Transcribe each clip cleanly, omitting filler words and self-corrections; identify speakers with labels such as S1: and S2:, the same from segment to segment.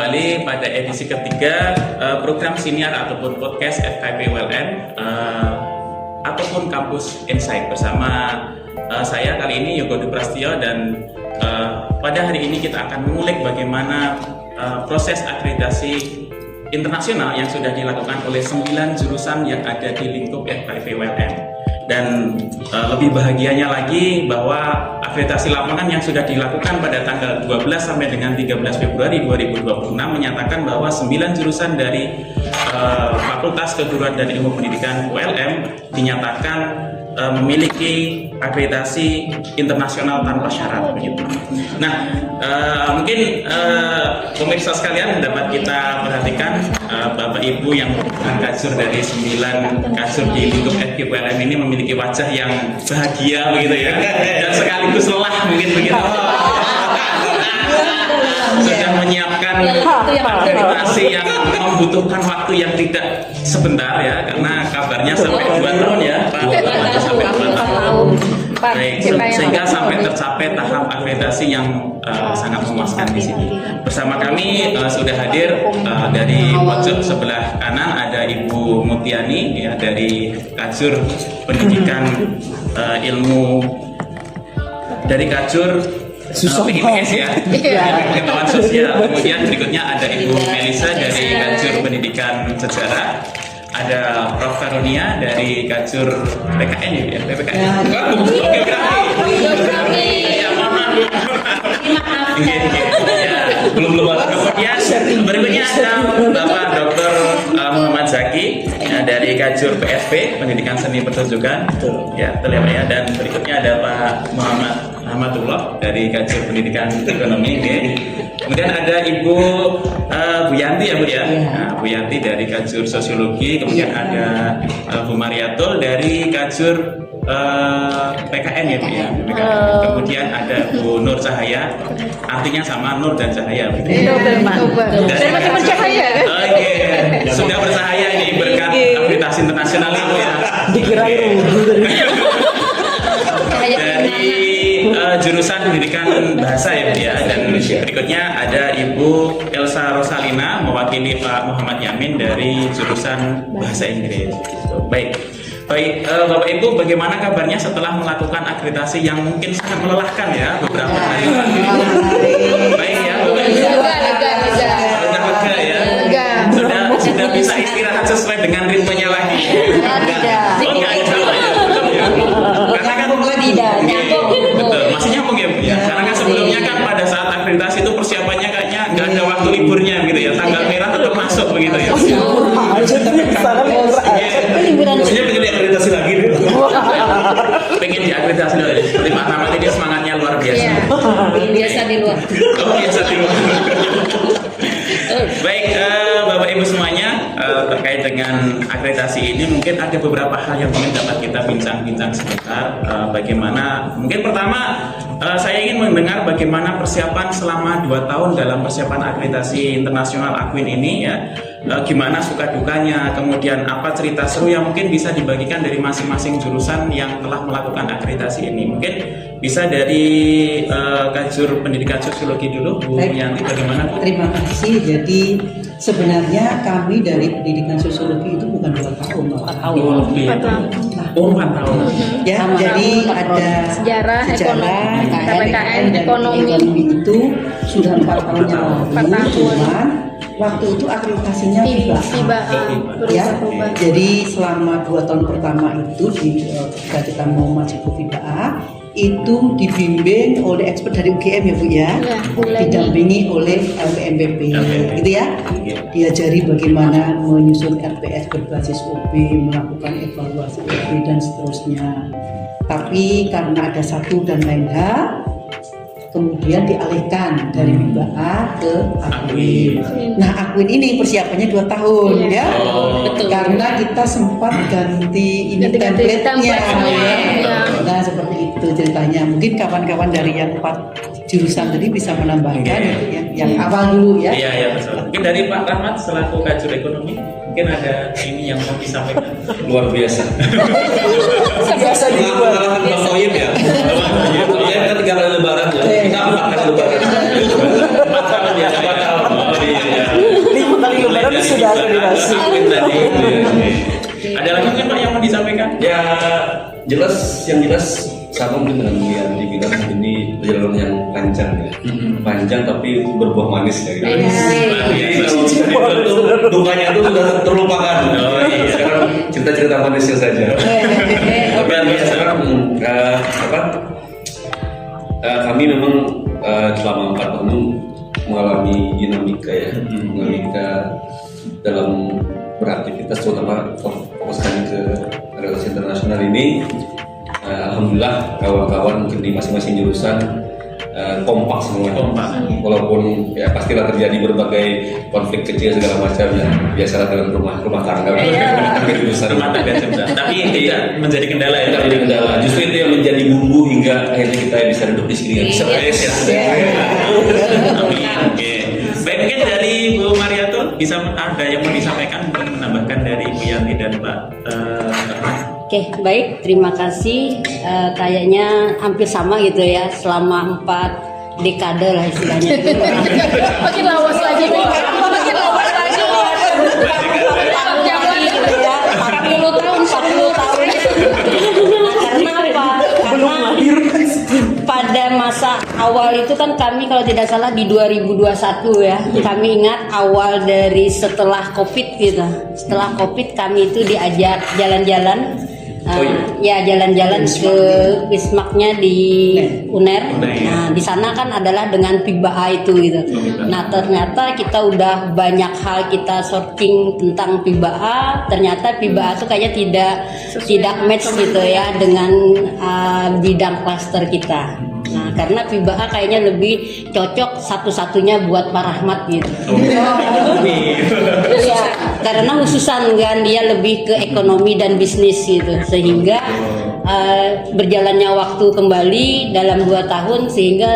S1: kembali pada edisi ketiga program siniar ataupun podcast FKIP ULN ataupun Kampus Insight bersama saya kali ini Yogo Duprastio, dan pada hari ini kita akan mengulik bagaimana proses akreditasi internasional yang sudah dilakukan oleh 9 jurusan yang ada di lingkup FKIP ULN. Dan lebih bahagianya lagi bahwa akreditasi lapangan yang sudah dilakukan pada tanggal 12 sampai dengan 13 Februari 2026 menyatakan bahwa 9 jurusan dari Fakultas Keguruan dan Ilmu Pendidikan ULM dinyatakan memiliki akreditasi internasional tanpa syarat begitu. Nah, mungkin pemirsa sekalian dapat kita perhatikan Bapak Ibu yang kajur dari 9 kajur di lingkup FKIP ULM ini memiliki wajah yang bahagia begitu ya, dan sekaligus lelah mungkin begitu. Sudah menyiapkan akreditasi yang membutuhkan waktu yang tidak sebentar ya, karena kabarnya sampai 2 tahun ya Pak. Sampai 2 tahun. Baik, sehingga sampai tercapai tahap akreditasi yang sangat memuaskan di sini. Bersama kami sudah hadir dari pojok sebelah kanan ada Ibu Mutiani ya, dari Kajur Pendidikan Ilmu dari Kajur PIPS ya, pengetahuan sosial. Kemudian berikutnya ada Ibu Melisa dari Kajur Pendidikan Sejarah, ada Prof Karunia dari Kajur PKN ya, PPKN. Oke, geografi. Ya, maaf. Belum. Kemudian berikutnya ada Bapak Dr. Muhammad Zaki ya, dari Kajur PSP Pendidikan Seni Pertunjukan. Ya, terlihat ya. Dan berikutnya ada Pak Muhammad Ahmadullah dari Kajur Pendidikan Ekonomi. Kemudian ada Ibu Bu Yanti ya Bu ya. Nah, Bu Yanti dari Kajur Sosiologi. Kemudian ada Bu Mariatul dari Kajur PKN ya Bu ya. Kemudian ada Bu Nur Cahaya, artinya sama Nur dan Cahaya.
S2: Teman-teman Cahaya.
S1: Oke, sudah bercahaya ini berkat akreditasi internasional itu ya.
S3: Dikirain
S1: dari jurusan pendidikan bahasa ya Bu ya. Dan berikutnya ada Ibu Elsa Rosalina mewakili Pak Muhammad Yamin dari jurusan bahasa Inggris. Baik, Bapak Ibu, bagaimana kabarnya setelah melakukan akreditasi yang mungkin sangat melelahkan ya beberapa hari? Baik ya, Bapak Ibu. Sudah lega ya. Sudah bisa istirahat sesuai dengan ritmenya lagi. Oh, enggak ya. Karena kan betul, masih nyambung ya Bu ya. Karena kan sebelumnya kan pada saat akreditasi itu persiapannya kayaknya nggak ada waktu liburnya gitu ya. Tanggal merah tetap masuk begitu ya.
S3: Maksudnya pengen diakreditasi lagi nih.
S1: Pengen diakreditasi lagi. Seperti Pak Ahmad ini semangatnya luar biasa.
S2: Biasa di luar.
S1: Oh, biasa di luar. Baik, Bapak Ibu semuanya, terkait dengan akreditasi ini mungkin ada beberapa hal yang mungkin dapat kita bincang-bincang sebentar. Bagaimana, mungkin pertama saya ingin mendengar bagaimana persiapan selama 2 tahun dalam persiapan akreditasi internasional Akwin ini ya. Gimana suka dukanya, kemudian apa cerita seru yang mungkin bisa dibagikan dari masing-masing jurusan yang telah melakukan akreditasi ini. Mungkin bisa dari Kajur Pendidikan Sosiologi dulu, Bu Yanti, bagaimana Bu?
S4: Terima kasih. Jadi sebenarnya kami dari Pendidikan Sosiologi itu bukan 2 tahun, 4 tahun.
S1: Oh, 4 tahun.
S4: Ya, jadi ada
S2: Sejarah, ekonomi,
S4: PPKN dan
S2: ekonomi
S4: itu sudah 4 tahun yang lalu. Cuman waktu itu akreditasinya FIBA. Ya, jadi selama 2 tahun pertama itu ketika kita mau masuk ke FIBA itu dibimbing oleh expert dari UGM ya Bu ya, didampingi oleh LPMPP gitu ya, diajari bagaimana menyusun RPS berbasis UB, melakukan evaluasi UB dan seterusnya. Tapi karena ada satu dan lain hal, kemudian dialihkan dari FIBA ke Akwin. Nah, Akwin ini persiapannya 2 tahun ya. Karena kita sempat ganti template-nya. Nah, seperti itu ceritanya. Mungkin kawan-kawan dari yang 4 jurusan tadi bisa menambahkan yang awal dulu ya.
S1: Iya, betul. Mungkin dari Pak Rahmat selaku Kajur Ekonomi, mungkin ada ini yang mau disampaikan.
S3: Luar biasa.
S4: Biasa di luar.
S3: Bang Toyib ya. Ya kan 3 kali lebaran ya. Kita 4 kali lebaran.
S1: 4 tahun ya.
S3: 4 tahun. Oh iya.
S4: sudah akreditasi.
S1: Amin tadi. Ada lagi mungkin Pak yang mau disampaikan?
S3: Ya yang jelas sama mungkin dengan yang dibilang ini perjalanan yang panjang ya. Panjang tapi berbuah manis ya. Gitu. Jadi dukanya itu sudah terlupakan.
S1: Oh iya.
S3: Sekarang cerita-cerita manisnya saja.
S1: Luar biasa.
S3: Kami memang selama 4 tahun mengalami dinamika ya, dinamika dalam beraktivitas, terutama fokus kami ke relasi internasional ini. Alhamdulillah kawan-kawan mungkin di masing-masing jurusan kompak semua. Walaupun ya pastilah terjadi berbagai konflik kecil segala macam ya, biasalah dalam rumah tangga.
S1: Rumah tangga juga. Tapi tidak menjadi kendala ya.
S3: Tidak menjadi kendala. Justru itu yang menjadi bumbu hingga akhirnya kita bisa duduk di sini. Sukses ya.
S1: Oke. Baik, mungkin dari Bu Mariatul bisa ada yang mau disampaikan, mungkin menambahkan dari Bu Yanti dan Pak
S2: Oke, baik. Terima kasih. Kayaknya hampir sama gitu ya. Selama 4 dekade lah istilahnya.
S5: Makin lawas lagi nih. Makin lawas lagi.
S2: 40 tahun. Nah, karena apa? Karena pada masa awal itu kan kami kalau tidak salah di 2021 ya, kami ingat awal dari setelah COVID gitu. Setelah COVID kami itu diajak jalan-jalan. Ya jalan-jalan ke Wismaknya di UNER. Nah di sana kan adalah dengan PIBA itu gitu. Nah ternyata kita udah banyak hal kita searching tentang PIBA. Ternyata PIBA itu kayaknya tidak match gitu ya dengan bidang klaster kita. Nah karena PIBA kayaknya lebih cocok satu-satunya buat Pak Rahmat gitu. Iya, karena khususan kan dia lebih ke ekonomi dan bisnis gitu, sehingga berjalannya waktu kembali dalam 2 tahun sehingga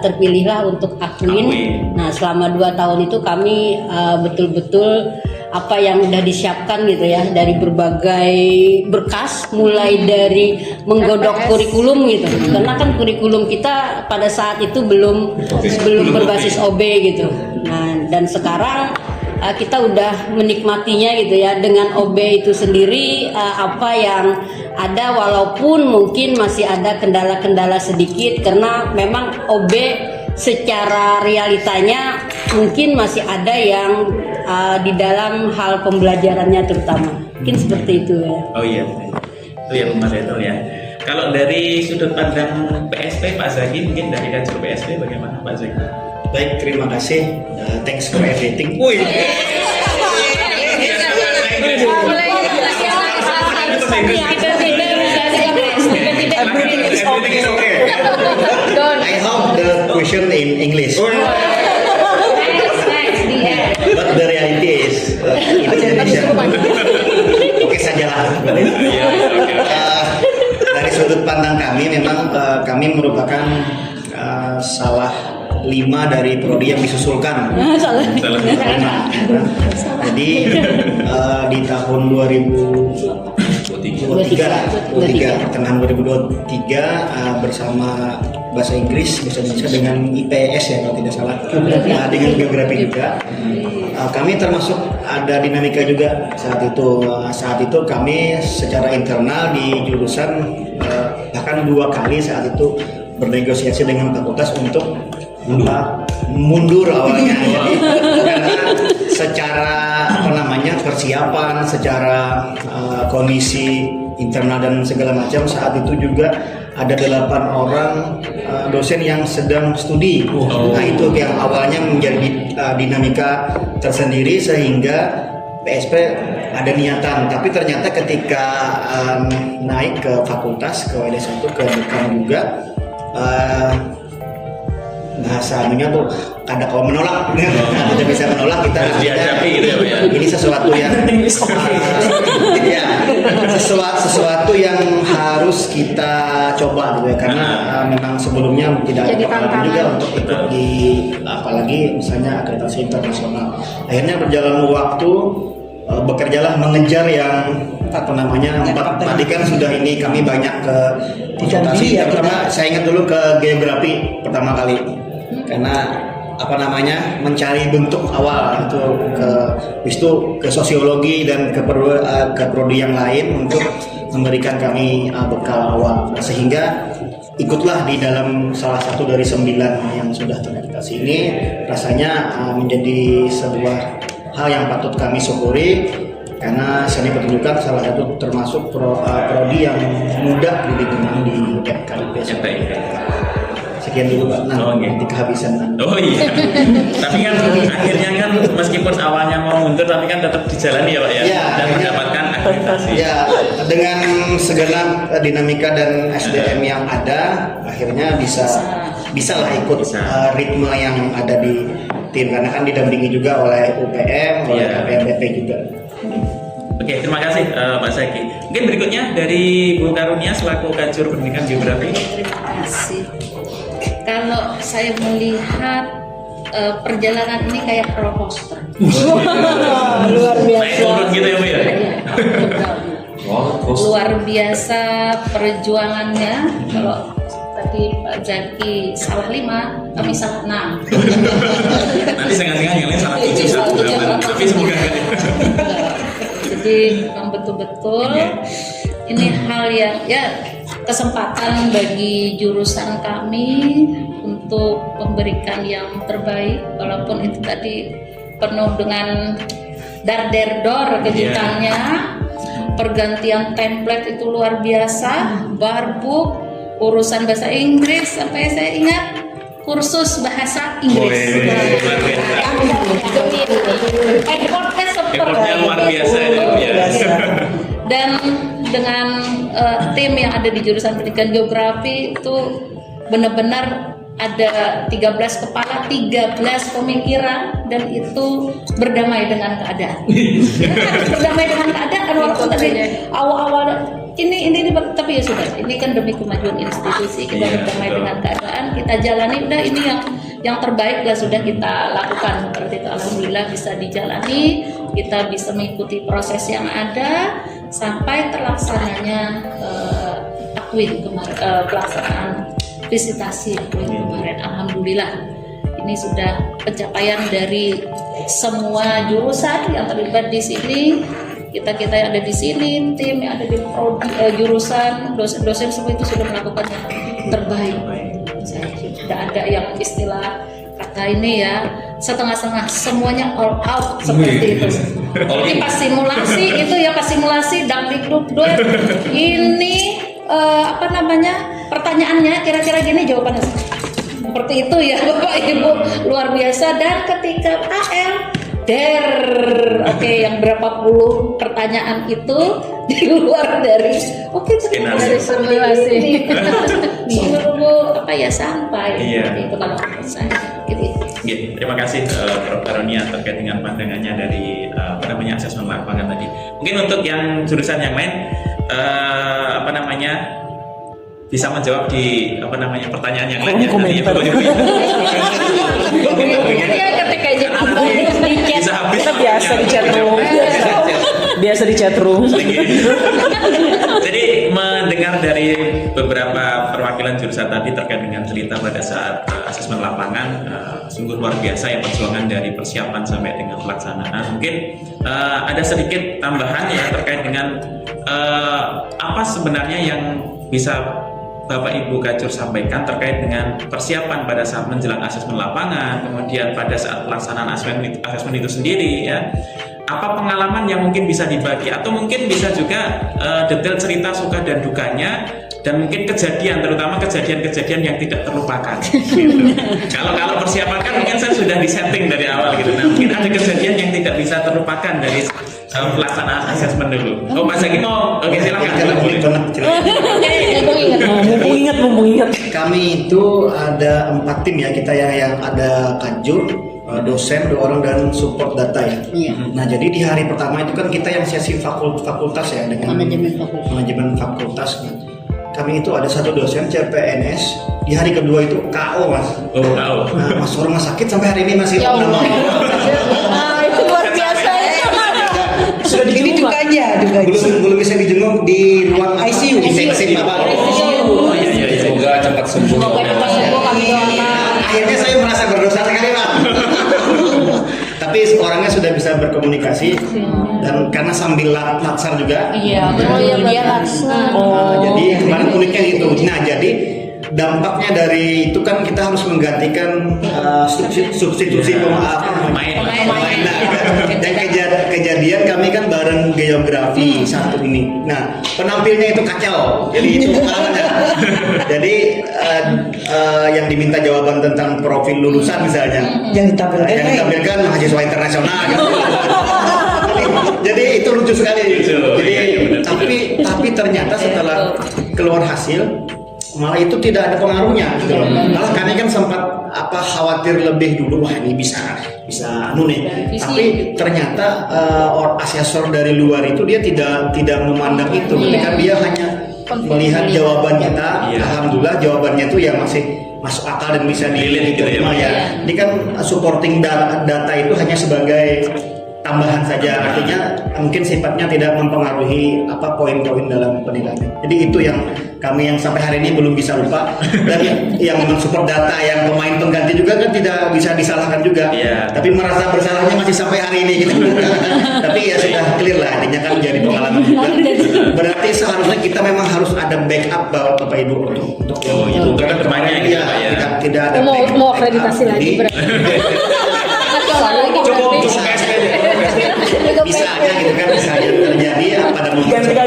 S2: terpilihlah untuk Akuin. Nah selama 2 tahun itu kami betul-betul apa yang udah disiapkan gitu ya, dari berbagai berkas, mulai dari menggodok kurikulum gitu, karena kan kurikulum kita pada saat itu belum berbasis OB gitu. Nah dan sekarang kita udah menikmatinya gitu ya dengan OB itu sendiri, apa yang ada, walaupun mungkin masih ada kendala-kendala sedikit karena memang OB secara realitanya mungkin masih ada yang di dalam hal pembelajarannya terutama mungkin seperti itu ya.
S1: Oh iya, itu ya Mas Etul ya. Kalau dari sudut pandang PSP Pak Zaki, mungkin dari kajian PSP bagaimana Pak Zaki?
S6: Baik, terima kasih. Thanks for everything. Everything is okay. I hope the question in English. But the reality is Indonesia. Oke sajalah. Dari sudut pandang kami, memang kami merupakan salah 5 dari prodi yang disusulkan. Jadi di tahun 2023 pertengahan 2023 bersama bahasa Inggris, bahasa Indonesia dengan IPS ya kalau tidak salah, dengan geografi juga. Kami termasuk ada dinamika juga saat itu kami secara internal di jurusan bahkan 2 kali saat itu bernegosiasi dengan fakultas untuk mundur awalnya. Jadi karena secara persiapan, secara kondisi internal dan segala macam, saat itu juga ada 8 orang dosen yang sedang studi. Nah itu yang awalnya menjadi dinamika tersendiri sehingga PSP ada niatan, tapi ternyata ketika naik ke fakultas, ke WD1, ke dekan juga, bahasa anunya tuh ada kalau menolak, kita bisa menolak, kita
S1: gitu ya.
S3: Ini sesuatu yang
S6: sesuatu yang harus kita coba gitu ya, karena memang sebelumnya tidak ada pengalaman juga untuk ikut di apalagi misalnya akreditasi internasional. Akhirnya berjalan waktu, bekerjalah mengejar yang tadi kan sudah ini kami banyak ke konsultasi, terutama saya ingat dulu ke geografi pertama kali, karena mencari bentuk awal itu ke sosiologi dan ke prodi yang lain untuk memberikan kami bekal awal, sehingga ikutlah di dalam salah satu dari 9 yang sudah terakreditasi ini. Rasanya menjadi sebuah hal yang patut kami syukuri, karena seni pertunjukan salah satu termasuk prodi yang mudah diterima di FKIP. Sekian dulu Pak. Nanti kehabisan.
S1: Oh iya. Tapi kan akhirnya kan meskipun awalnya mau mundur, tapi kan tetap dijalani ya Pak ya, dan mendapatkan akreditasi.
S6: Ya, dengan segenap dinamika dan SDM yang ada, akhirnya bisa lah ikut ritme yang ada di tim, karena kan didampingi juga oleh UPM, oleh KPMBP juga.
S1: Oke, terima kasih Pak Zaki. Mungkin berikutnya dari Bu Karunia selaku Kajur Pendidikan Geografi.
S5: Terima kasih. Kalau saya melihat perjalanan ini kayak roller coaster.
S2: Luar
S1: Naik
S2: biasa.
S1: turun gitu ya Bu ya.
S3: Wow,
S5: Luar biasa perjuangannya. Kalau tadi Pak Zaki salah 5, kami salah 6.
S1: Nanti setengah-setengah yang lain salah 7, tapi semoga enggak.
S5: Jadi memang betul-betul ini hal yang kesempatan bagi jurusan kami untuk memberikan yang terbaik, walaupun itu tadi penuh dengan dar-der-dor kejutannya. Pergantian template itu luar biasa, barbuk, urusan bahasa Inggris, sampai saya ingat kursus bahasa Inggris. Effortnya
S1: Effortnya luar biasa ya.
S5: Dan dengan tim yang ada di jurusan pendidikan geografi itu benar-benar ada 13 kepala, 13 pemikiran, dan itu berdamai dengan keadaan. Berdamai dengan keadaan walaupun tadi awal-awal ini tapi ya sudah, ini kan demi kemajuan institusi, kita berdamai dengan keadaan, kita jalani, udah ini yang terbaik lah sudah kita lakukan. Seperti itu, alhamdulillah bisa dijalani, kita bisa mengikuti proses yang ada sampai terlaksananya Akwin kemarin, pelaksanaan visitasi Akwin kemarin. Alhamdulillah ini sudah pencapaian dari semua jurusan yang terlibat di sini. Kita yang ada di sini, tim yang ada di jurusan, dosen-dosen semua itu sudah melakukan yang terbaik. Tidak ada yang istilah kata ini ya setengah-setengah, semuanya all out seperti itu. Jadi pas simulasi itu ya, pas simulasi dakdikduk ini pertanyaannya kira-kira gini jawabannya seperti itu ya Bapak Ibu, luar biasa. Dan ketika AL yang berapa puluh pertanyaan itu di luar dari dari simulasi sampai itu kalau saya gitu.
S1: Terima kasih Prof. Karunia terkait dengan pandangannya dari asesmen lapangan tadi. Mungkin untuk yang jurusan yang lain bisa menjawab di pertanyaan yang lain ya. Bisa habis.
S7: Biasa di chat room.
S1: Jadi mendengar dari beberapa perwakilan jurusan tadi terkait dengan cerita pada saat asesmen lapangan, sungguh luar biasa ya perjuangan dari persiapan sampai dengan pelaksanaan. Mungkin ada sedikit tambahan ya terkait dengan apa sebenarnya yang bisa Bapak Ibu Kajur sampaikan terkait dengan persiapan pada saat menjelang asesmen lapangan, kemudian pada saat pelaksanaan asesmen itu sendiri ya. Apa pengalaman yang mungkin bisa dibagi, atau mungkin bisa juga detail cerita suka dan dukanya, dan mungkin kejadian, terutama kejadian-kejadian yang tidak terlupakan gitu. Kalau persiapan kan mungkin saya sudah disetting dari awal gitu. Nah, mungkin ada kejadian yang tidak bisa terlupakan dari pelaksanaan asesmen dulu. Oh, Mas Zaki mau? Oke, silakan.
S7: Mumpung ingat.
S6: Kami itu ada 4 tim ya, kita yang ada Kajur, dosen 2 orang, dan support data ya.
S2: Iya.
S6: Nah, jadi di hari pertama itu kan kita yang sesi fakultas ya, dengan manajemen fakultas. Nah, kami itu ada 1 dosen CPNS. Di hari kedua itu KO Mas.
S1: Oh, KO.
S6: Nah, masuk rumah sakit sampai hari ini masih nama.
S5: Itu luar biasa ya.
S4: Sudah dijenguk aja
S6: belum bisa dijenguk di ruang
S4: ICU.
S6: Intensif apa?
S3: Semoga cepat sembuh.
S2: Semoga cepat sembuh kami doakan.
S6: Akhirnya saya merasa berdosa sekali Pak. orangnya sudah bisa berkomunikasi dan karena sambil latsar juga.
S5: Iya,
S2: Dia langsung.
S6: Jadi kemarin uniknya gitu. Nah, jadi dampaknya dari itu kan kita harus menggantikan substitusi pemain. Nah, dan kejadian kami kan bareng geografi satu ini. Nah, penampilnya itu kacau. Jadi itu pengalamannya. Jadi yang diminta jawaban tentang profil lulusan misalnya,
S4: Yang ditampilkan
S6: mahasiswa internasional. Gitu. Jadi itu lucu sekali. Jadi tapi ternyata setelah keluar hasil malah itu tidak ada pengaruhnya gitu loh. Malah kami kan sempat khawatir lebih dulu, wah ini bisa nih. Tapi ternyata asesor dari luar itu dia tidak memandang itu. Ketika dia hanya melihat jawaban kita, alhamdulillah jawabannya itu ya masih masuk akal dan bisa diterima ya. Ini kan supporting data itu hanya sebagai tambahan saja, artinya mungkin sifatnya tidak mempengaruhi poin-poin dalam penilaian. Jadi itu yang kami yang sampai hari ini belum bisa lupa, dan yang mensupport data yang pemain pengganti juga kan tidak bisa disalahkan juga. Tapi merasa bersalahnya masih sampai hari ini gitu. Tapi ya sudah clear lah, artinya kan menjadi pengalaman juga. Berarti seharusnya kita memang harus ada backup Bapak Ibu untuk
S1: itu kan temannya gitu ya.
S6: Tidak ada
S5: mau akreditasi lagi berarti.
S1: Cukup
S6: bisa aja gitu kan, bisa aja terjadi pada momen ada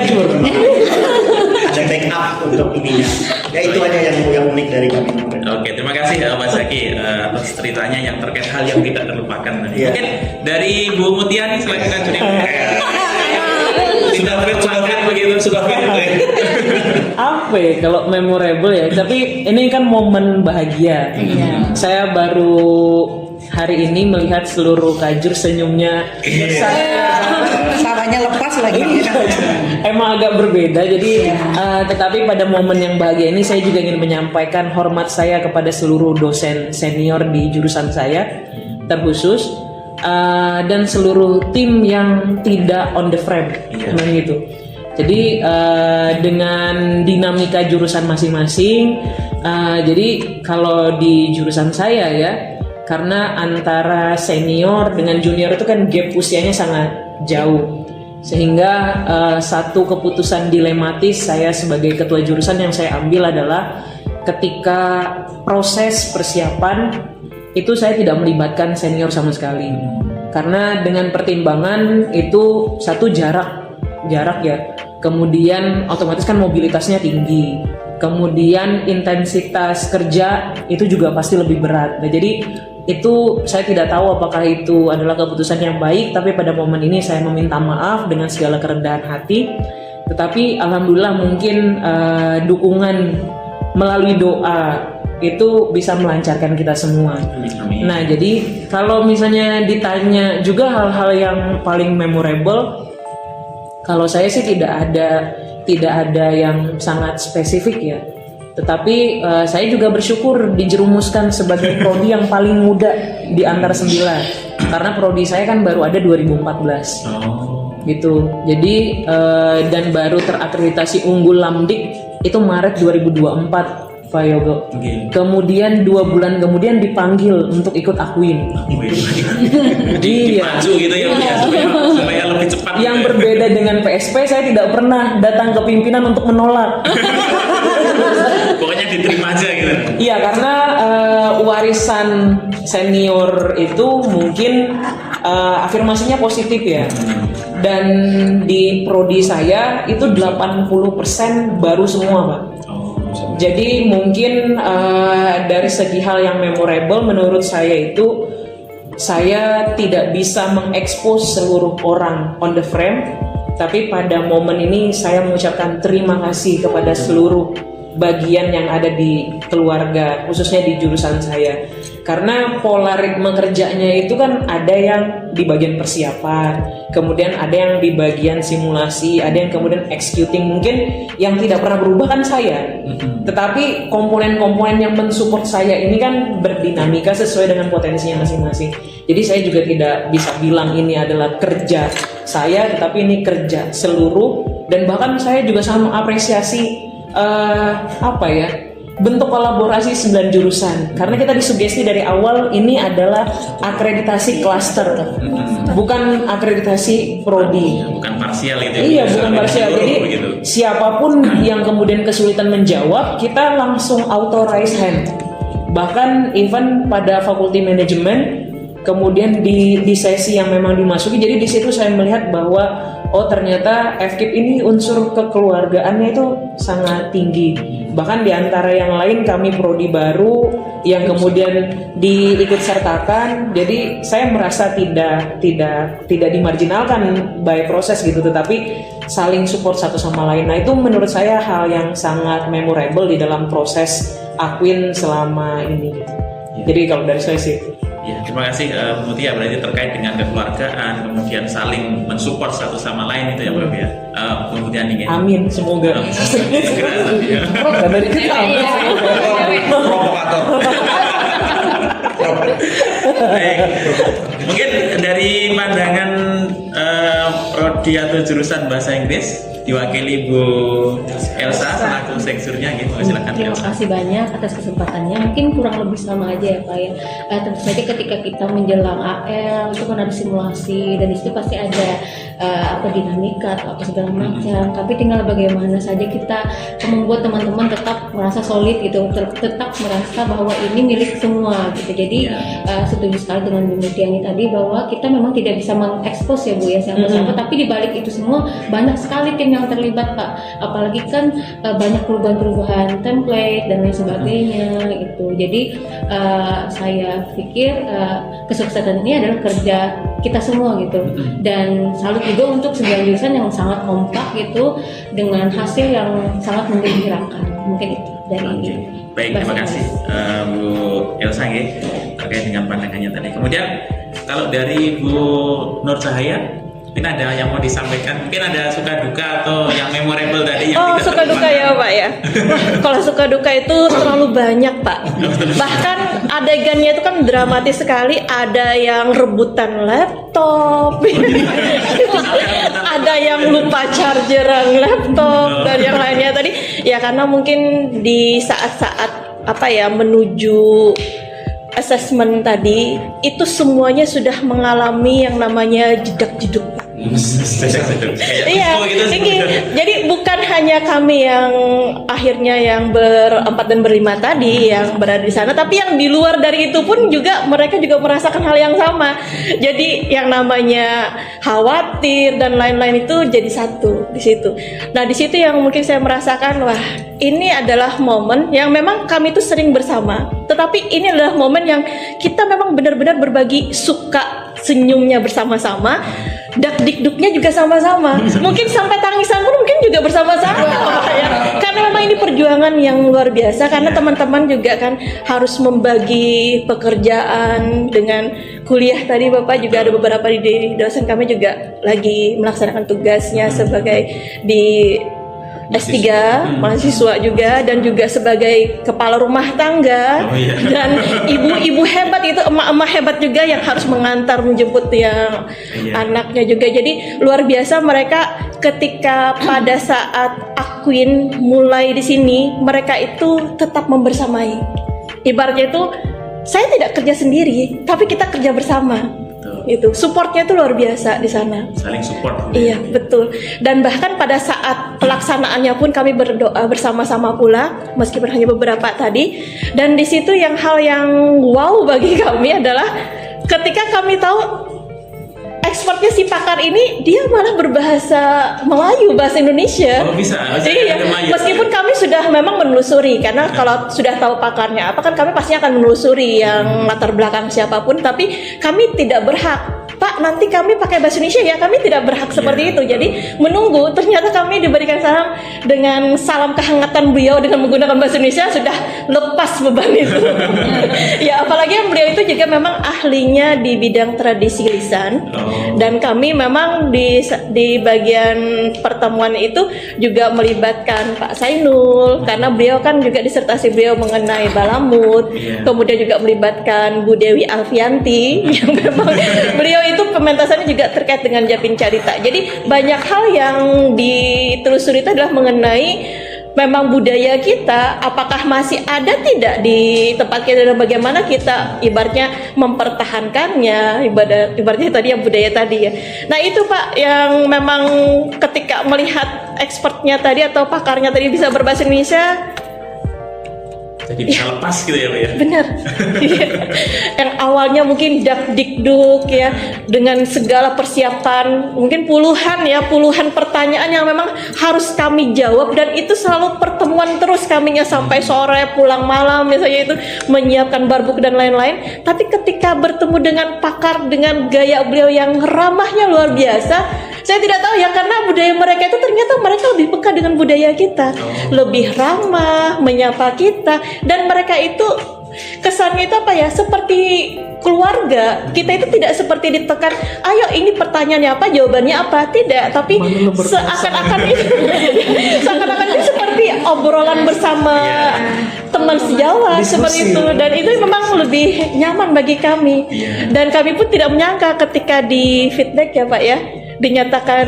S6: backup untuk ininya. Ya itu aja yang unik dari kami.
S1: Oke, terima kasih Mas Zaki atas ceritanya yang terkait hal yang tidak terlupakan. Mungkin dari Bu Mutia nih, silakan Juni. Sudah fit begitu, sudah fit.
S7: Apa ya kalau memorable ya, tapi ini kan momen bahagia. Saya baru hari ini melihat seluruh kajur senyumnya.
S4: Saranya lepas lagi.
S7: Emang agak berbeda, jadi tetapi pada momen yang bahagia ini saya juga ingin menyampaikan hormat saya kepada seluruh dosen senior di jurusan saya terkhusus, dan seluruh tim yang tidak on the frame, memang gitu. Jadi dengan dinamika jurusan masing-masing, jadi kalau di jurusan saya ya, karena antara senior dengan junior itu kan gap usianya sangat jauh, sehingga satu keputusan dilematis saya sebagai ketua jurusan yang saya ambil adalah ketika proses persiapan itu saya tidak melibatkan senior sama sekali, karena dengan pertimbangan itu satu jarak ya, kemudian otomatis kan mobilitasnya tinggi, kemudian intensitas kerja itu juga pasti lebih berat. Nah, jadi itu saya tidak tahu apakah itu adalah keputusan yang baik, tapi pada momen ini saya meminta maaf dengan segala kerendahan hati. Tetapi alhamdulillah mungkin dukungan melalui doa itu bisa melancarkan kita semua. Nah, jadi kalau misalnya ditanya juga hal-hal yang paling memorable, kalau saya sih tidak ada yang sangat spesifik ya. Tetapi saya juga bersyukur dijerumuskan sebagai prodi yang paling muda di antara 9, karena prodi saya kan baru ada 2014 gitu. Jadi dan baru terakreditasi unggul Lamdik itu Maret 2024 Pak Yogo. Kemudian 2 bulan kemudian dipanggil untuk ikut Akwin.
S1: Maju gitu ya, supaya lebih cepat.
S7: Yang berbeda dengan PSP, saya tidak pernah datang ke pimpinan untuk menolak.
S1: Pokoknya diterima aja gitu.
S7: Iya, karena warisan senior itu mungkin afirmasinya positif ya. Dan di prodi saya itu 80% baru semua, Pak. Jadi mungkin dari segi hal yang memorable menurut saya itu, saya tidak bisa mengekspos seluruh orang on the frame, tapi pada momen ini saya mengucapkan terima kasih kepada seluruh bagian yang ada di keluarga, khususnya di jurusan saya. Karena pola ritme kerjanya itu kan ada yang di bagian persiapan, kemudian ada yang di bagian simulasi, ada yang kemudian executing. Mungkin yang tidak pernah berubah kan saya, tetapi komponen-komponen yang mensupport saya ini kan berdinamika sesuai dengan potensinya masing-masing. Jadi saya juga tidak bisa bilang ini adalah kerja saya, tetapi ini kerja seluruh. Dan bahkan saya juga sangat mengapresiasi bentuk kolaborasi 9 jurusan karena kita disugesti dari awal ini adalah akreditasi klaster, bukan akreditasi prodi.
S1: Bukan parsial itu.
S7: Iya, bukan parsial. Jadi
S1: gitu.
S7: siapapun yang kemudian kesulitan menjawab, kita langsung auto raise hand. Bahkan even pada fakulti manajemen, kemudian di sesi yang memang dimasuki, jadi di situ saya melihat bahwa oh ternyata FKIP ini unsur kekeluargaannya itu sangat tinggi. Bahkan di antara yang lain kami prodi baru yang kemudian diikut sertakan. Jadi saya merasa tidak dimarginalkan by proses gitu, tetapi saling support satu sama lain. Nah itu menurut saya hal yang sangat memorable di dalam proses Akwin selama ini. Jadi kalau dari saya sih.
S1: Ya, terima kasih Bu Mutia, berarti terkait dengan kekeluargaan, kemudian saling mensupport satu sama lain itu ya Bro ya. Kemudian ingin.
S7: Amin, semoga.
S1: Segera ya.
S7: Dari kita.
S3: Provokator.
S1: Baik. Mungkin dari pandangan prodi atau jurusan bahasa Inggris diwakili Bu Elsa selaku seksurnya gitu. Silakan
S8: Terima
S1: Elsa.
S8: kasih banyak atas kesempatannya. Mungkin kurang lebih sama aja ya Pak ya. Tentu saja ketika kita menjelang AL itu kan ada simulasi dan di situ pasti ada dinamika atau apa segala macam. Tapi tinggal bagaimana saja kita membuat teman-teman tetap merasa solid gitu, tetap merasa bahwa ini milik semua gitu. Jadi setuju sekali dengan Bu Mutiani tadi bahwa kita memang tidak bisa mengekspos ya Bu ya siapa-siapa, tapi di balik itu semua banyak sekali tim yang terlibat Pak, apalagi kan banyak perubahan-perubahan template dan lain sebagainya itu. Jadi saya pikir kesuksesan ini adalah kerja kita semua gitu, dan salut juga untuk 9 jurusan yang sangat kompak gitu dengan hasil yang sangat menggembirakan. Mungkin itu dari ini.
S1: Baik, terima kasih Bu Elsa ya, terkait dengan pandangannya tadi. Kemudian kalau dari Bu Nur Cahaya, mungkin ada yang mau disampaikan, mungkin ada suka duka atau yang memorable tadi yang tidak
S9: suka duka ya Pak ya. Kalau suka duka itu terlalu banyak Pak. Bahkan adegannya itu kan dramatis sekali. Ada yang rebutan laptop, ada yang lupa chargeran laptop dan yang lainnya tadi. Ya karena mungkin di saat-saat menuju assessment tadi itu semuanya sudah mengalami yang namanya jedak-jeduk. Iya, jadi bukan hanya kami yang akhirnya yang berempat dan berlima tadi yang berada di sana, tapi yang di luar dari itu pun juga mereka juga merasakan hal yang sama. Jadi yang namanya khawatir dan lain-lain itu jadi satu di situ. Nah di situ yang mungkin saya merasakan, wah ini adalah momen yang memang kami itu sering bersama, tetapi ini adalah momen yang kita memang benar-benar berbagi suka senyumnya bersama-sama. Dak-dikduknya juga sama-sama. Mungkin sampai tangisan pun mungkin juga bersama-sama ya. Karena memang ini perjuangan yang luar biasa. Karena teman-teman juga kan harus membagi pekerjaan dengan kuliah. Tadi Bapak juga ada beberapa di dosen kami juga lagi melaksanakan tugasnya sebagai di S3 mahasiswa juga, dan juga sebagai kepala rumah tangga dan ibu-ibu hebat itu, emak-emak hebat juga yang harus mengantar menjemput yang anaknya juga. Jadi luar biasa mereka ketika pada saat Akwin mulai di sini, mereka itu tetap membersamai. Ibaratnya itu saya tidak kerja sendiri, tapi kita kerja bersama. Itu supportnya itu luar biasa di sana.
S1: Saling support.
S9: Iya betul. Dan bahkan pada saat pelaksanaannya pun kami berdoa bersama-sama pula, meskipun hanya beberapa tadi. Dan di situ yang hal yang wow bagi kami adalah ketika kami tahu expertnya si pakar ini dia malah berbahasa Melayu, bahasa Indonesia.
S1: Oh bisa.
S9: Iya. Meskipun kami sudah memang menelusuri, karena kalau sudah tahu pakarnya apa kan kami pasti akan menelusuri yang latar belakang siapapun, tapi kami tidak berhak. Pak, nanti kami pakai bahasa Indonesia ya, kami tidak berhak seperti itu. Jadi menunggu, ternyata kami diberikan salam dengan salam kehangatan beliau dengan menggunakan bahasa Indonesia, sudah lepas beban itu. Ya apalagi yang beliau itu juga memang ahlinya di bidang tradisi lisan. Dan kami memang di bagian pertemuan itu juga melibatkan Pak Sainul, karena beliau kan juga disertasi beliau mengenai Balamut. Kemudian juga melibatkan Bu Dewi Alfianti yang memang beliau itu pementasannya juga terkait dengan Japin Carita. Jadi banyak hal yang ditelusuri itu adalah mengenai memang budaya kita apakah masih ada tidak di tempat kita dan bagaimana kita ibaratnya mempertahankannya, ibaratnya tadi yang budaya tadi ya. Nah itu Pak yang memang ketika melihat expertnya tadi atau pakarnya tadi bisa berbahasa Indonesia,
S1: jadi bisa lepas gitu ya Pak ya.
S9: benar. Yang awalnya mungkin dak-dikduk ya, dengan segala persiapan, mungkin puluhan pertanyaan yang memang harus kami jawab, dan itu selalu pertemuan terus kaminya sampai sore, pulang malam misalnya itu menyiapkan barbuk dan lain-lain. Tapi ketika bertemu dengan pakar dengan gaya beliau yang ramahnya luar biasa, saya tidak tahu ya, karena budaya mereka itu ternyata mereka lebih peka dengan budaya kita, lebih ramah menyapa kita, dan mereka itu kesannya itu apa ya, seperti keluarga. Kita itu tidak seperti ditekan, ayo ini pertanyaannya apa, jawabannya apa, tidak, tapi seakan-akan ini seperti obrolan bersama teman sejawat seperti itu, dan itu memang lebih nyaman bagi kami. Dan kami pun tidak menyangka ketika di feedback ya Pak ya, dinyatakan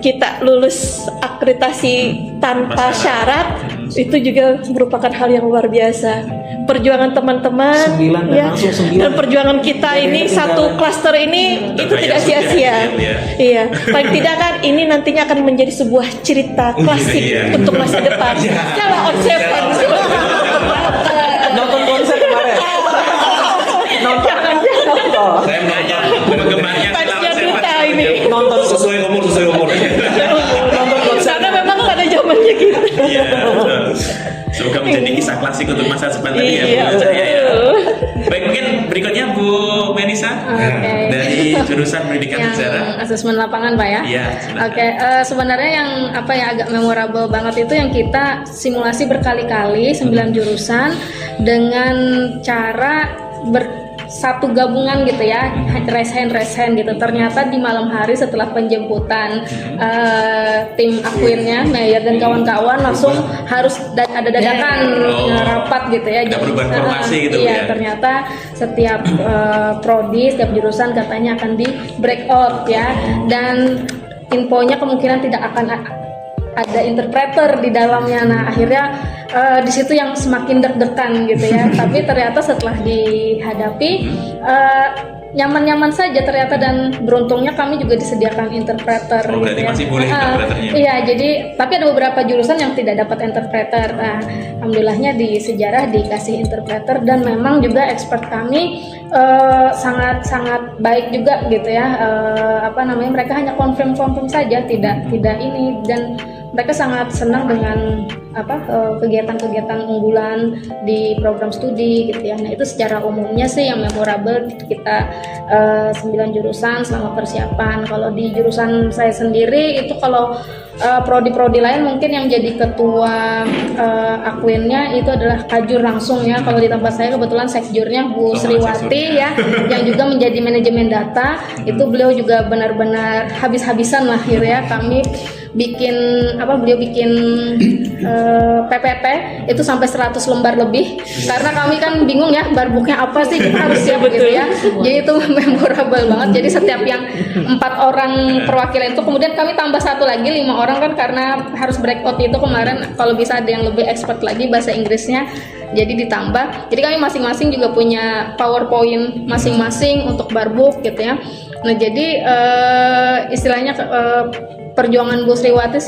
S9: kita lulus akreditasi tanpa syarat, itu juga merupakan hal yang luar biasa. Perjuangan teman-teman
S7: 9 dan
S9: ya,
S7: langsung 9.
S9: dan perjuangan kita ini satu klaster ini itu tidak sia-sia. Iya, paling tidak kan ini nantinya akan menjadi sebuah cerita klasik untuk masa depan. Secara on seven.
S7: Nonton konser kemarin.
S9: Jangan.
S1: Saya belajar penggemarnya
S9: Pasnya kita ini.
S7: Nonton
S3: Sesuai umur.
S7: nonton konser.
S9: Karena memang pada zamannya gitu.
S1: Iya. Semoga menjadi kisah klasik untuk masa depan tadi ya
S9: Iya,
S1: Bu saya ya.
S9: betul.
S1: Baik, mungkin berikutnya Bu Menisa dari jurusan Pendidikan Sejarah.
S10: Asesmen lapangan Pak ya.
S1: Iya. silakan.
S10: Oke, sebenarnya yang apa yang agak memorable banget itu yang kita simulasi berkali-kali 9 jurusan dengan cara satu gabungan gitu ya, raise hand gitu. Ternyata di malam hari setelah penjemputan tim akuinnya, Mayor dan kawan-kawan langsung harus ada dadakan rapat gitu ya.
S1: Ada perubahan formasi gitu
S10: iya,
S1: ya.
S10: ternyata setiap prodi, setiap jurusan katanya akan di breakout ya, dan infonya kemungkinan tidak akan ada interpreter di dalamnya. Nah akhirnya di situ yang semakin deg-degan gitu ya. Tapi ternyata setelah dihadapi nyaman-nyaman saja ternyata, dan beruntungnya kami juga disediakan interpreter.
S1: Oh, berarti
S10: gitu ya.
S1: masih boleh interpreternya.
S10: Iya, jadi tapi ada beberapa jurusan yang tidak dapat interpreter. Nah, alhamdulillahnya di sejarah dikasih interpreter, dan memang juga expert kami sangat baik juga gitu ya. Mereka hanya confirm saja, tidak ini, dan mereka sangat senang dengan kegiatan-kegiatan unggulan di program studi gitu ya. Nah itu secara umumnya sih yang memorable kita 9 jurusan selama persiapan. Kalau di jurusan saya sendiri itu kalau prodi-prodi lain mungkin yang jadi ketua akuinnya itu adalah kajur langsung ya. Kalau di tempat saya kebetulan sekjurnya Bu Sriwati ya, yang juga menjadi manajemen data. Itu beliau juga benar-benar habis-habisan lah ya. Kami beliau bikin PPT itu sampai 100 lembar lebih, karena kami kan bingung ya barbuknya apa sih, kita harus siap gitu ya. Jadi itu memorable banget. Jadi setiap yang 4 orang perwakilan itu, kemudian kami tambah satu lagi 5 orang kan, karena harus breakout itu kemarin, kalau bisa ada yang lebih expert lagi bahasa Inggrisnya, jadi ditambah. Jadi kami masing-masing juga punya PowerPoint masing-masing untuk barbuk gitu ya. Nah jadi istilahnya perjuangan Bu Sriwati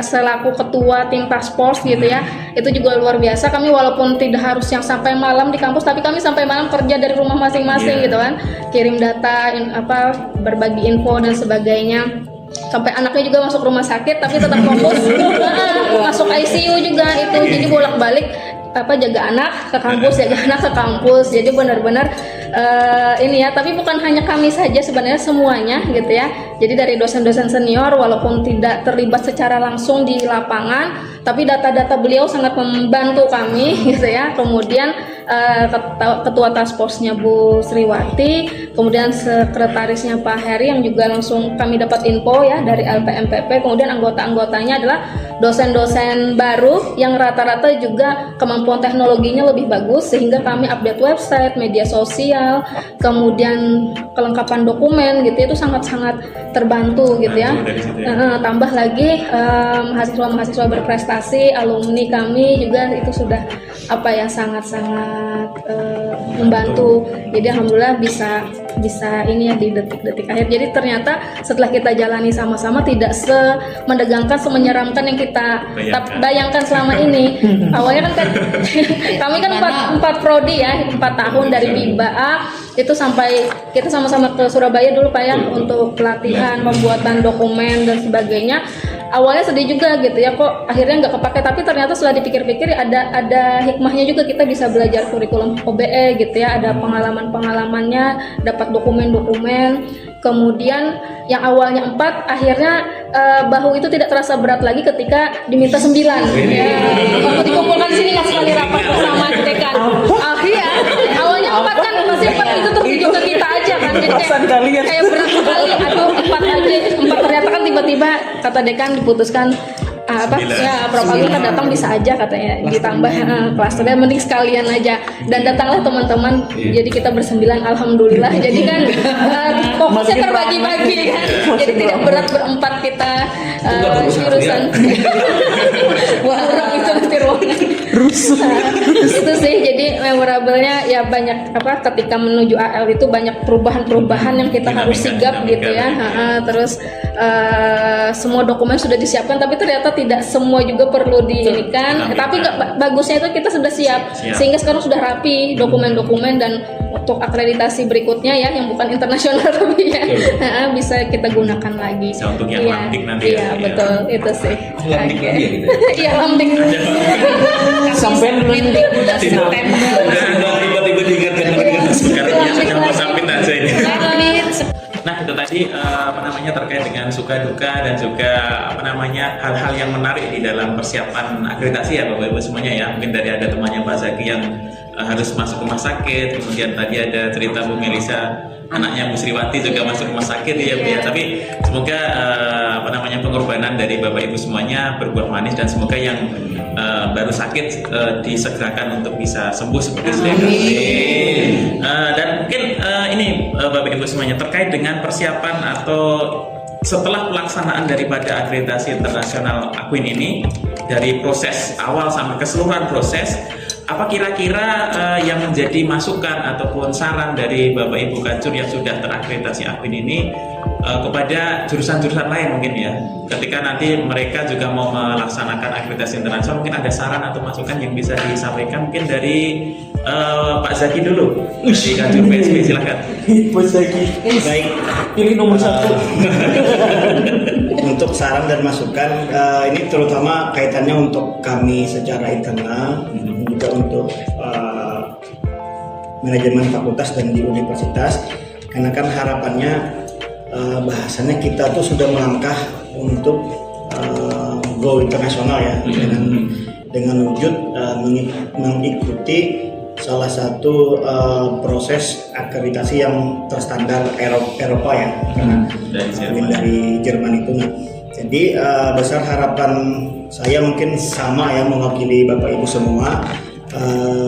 S10: selaku ketua tim task force gitu ya, itu juga luar biasa. Kami walaupun tidak harus yang sampai malam di kampus, tapi kami sampai malam kerja dari rumah masing-masing gitu kan, kirim data, berbagi info dan sebagainya. Sampai anaknya juga masuk rumah sakit tapi tetap fokus. Masuk ICU juga itu, jadi bolak-balik jaga anak ke kampus, jadi benar-benar ini ya. Tapi bukan hanya kami saja sebenarnya, semuanya gitu ya. Jadi dari dosen-dosen senior walaupun tidak terlibat secara langsung di lapangan, tapi data-data beliau sangat membantu kami gitu ya. Kemudian ketua task force-nya Bu Sriwati, kemudian sekretarisnya Pak Heri yang juga langsung kami dapat info ya dari LPMPP, kemudian anggota-anggotanya adalah dosen-dosen baru yang rata-rata juga kemampuan teknologinya lebih bagus, sehingga kami update website, media sosial, kemudian kelengkapan dokumen gitu itu sangat-sangat terbantu gitu ya. Tambah lagi mahasiswa-mahasiswa berprestasi, alumni kami juga itu sudah sangat-sangat membantu. Jadi alhamdulillah bisa ini ya di detik-detik akhir. Jadi ternyata setelah kita jalani sama-sama tidak menegangkan, menyeramkan yang kita bayangkan selama ini. Awalnya kan kami kan 4 prodi ya, 4 tahun dari FIBA A itu sampai kita sama-sama ke Surabaya dulu Pak ya untuk pelatihan, pembuatan dokumen dan sebagainya. Awalnya sedih juga gitu ya, kok akhirnya nggak kepake, tapi ternyata setelah dipikir-pikir ada hikmahnya juga, kita bisa belajar kurikulum OBE gitu ya, ada pengalaman-pengalamannya, dapat dokumen-dokumen. Kemudian yang awalnya 4 akhirnya bahu itu tidak terasa berat lagi ketika diminta 9 ya. Waktu dikumpulkan di sini nggak sekali rapat bersama dekan. Iya, awalnya 4 kan pasti 4 itu tertuju ke kita aja kan, jadi kayak berat sekali. Aduh 4 aja, 4 ternyata kan tiba-tiba kata dekan diputuskan Prof Agung kan datang bisa aja katanya, ditambah klasternya mending sekalian aja, dan datanglah teman-teman. Jadi kita bersembilan alhamdulillah, jadi kan fokusnya terbagi-bagi kan, jadi tidak berat berempat kita jurusan. Wah, orang itu nanti ruangan rusuh. Itu sih, jadi memorable-nya ya banyak ketika menuju AL itu banyak perubahan-perubahan yang kita harus sigap gitu ya. Terus semua dokumen sudah disiapkan, tapi ternyata tidak semua juga perlu diinikan. Tapi bagusnya itu kita sudah siap, sehingga sekarang sudah rapi dokumen-dokumen, dan untuk akreditasi berikutnya ya yang bukan internasional tapi ya bisa kita gunakan lagi.
S1: Bisa untuk yang lambik nanti
S10: ya. Iya betul, itu sih.
S3: Lambik lagi ya gitu.
S10: Iya lambik.
S7: Sampai lambik udah
S3: tiba-tiba diingatkan
S1: sekarang ya sampit aja ini. Nah itu tadi terkait dengan suka duka dan juga hal-hal yang menarik di dalam persiapan akreditasi ya Bapak Ibu semuanya ya. Mungkin dari ada temannya Pak Zaki yang harus masuk rumah sakit, kemudian tadi ada cerita Bu Melisa anaknya Bu Sriwati juga masuk rumah sakit ya Bu ya. Tapi semoga pengorbanan dari Bapak Ibu semuanya berbuah manis, dan semoga yang baru sakit disegerakan untuk bisa sembuh seperti sedia kala. Dan mungkin ini Bapak Ibu semuanya terkait dengan persiapan atau setelah pelaksanaan daripada akreditasi internasional Aquin ini, dari proses awal sampai keseluruhan proses, apa kira-kira yang menjadi masukan ataupun saran dari Bapak Ibu Kajur yang sudah terakreditasi Aquin ini kepada jurusan-jurusan lain mungkin ya, ketika nanti mereka juga mau melaksanakan akreditasi internasional, mungkin ada saran atau masukan yang bisa disampaikan mungkin dari Pak Zaki dulu di Kajur PSP, silakan.
S6: Pak Zaki, baik,
S7: pilih nomor 1.
S6: Untuk saran dan masukan ini terutama kaitannya untuk kami secara internal, juga untuk manajemen fakultas dan di universitas, karena kan harapannya bahasanya kita tuh sudah melangkah untuk go internasional ya, dengan wujud mengikuti salah satu proses akreditasi yang terstandar Eropa ya, karena dari Jerman itu. Jadi besar harapan saya mungkin sama ya, mewakili Bapak Ibu semua,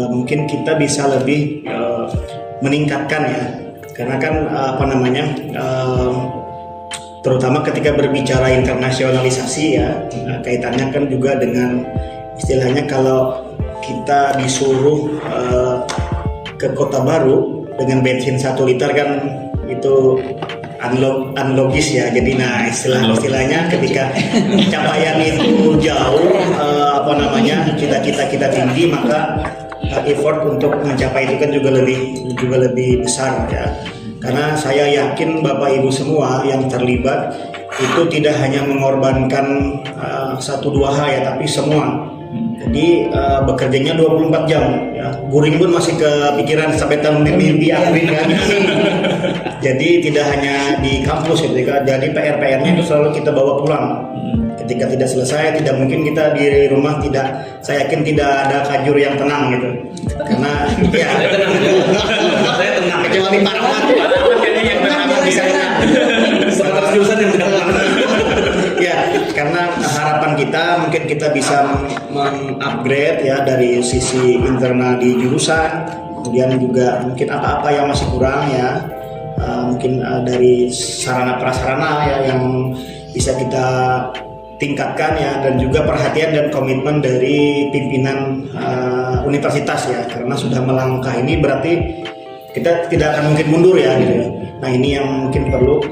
S6: mungkin kita bisa lebih meningkatkan ya, karena kan terutama ketika berbicara internasionalisasi ya, kaitannya kan juga dengan istilahnya kalau kita disuruh ke kota baru dengan bensin 1 liter kan itu unlogis ya. Jadi istilahnya ketika capaian itu jauh, cita-cita kita tinggi, maka effort untuk mencapai itu kan juga lebih besar ya. Karena saya yakin Bapak Ibu semua yang terlibat itu tidak hanya mengorbankan 1-2 hal ya, tapi semua. Jadi bekerjanya 24 jam ya. Guring pun masih kepikiran sampai tahun mimpi akhir kan. Jadi tidak hanya di kampus gitu kan. Jadi PR-nya itu selalu kita bawa pulang. Ketika tidak selesai, tidak mungkin kita di rumah saya yakin tidak ada kajur yang tenang gitu. Karena ya saya tenang kecuali Pak Rahmat. Yang tenang di sana. Jurusan yang tenang. Ya, karena harapan kita mungkin kita bisa mengupgrade ya dari sisi internal di jurusan, kemudian juga mungkin apa-apa yang masih kurang ya, mungkin dari sarana prasarana ya yang bisa kita tingkatkan ya, dan juga perhatian dan komitmen dari pimpinan universitas ya, karena sudah melangkah ini berarti kita tidak akan mungkin mundur ya gitu ya. Nah ini yang mungkin perlu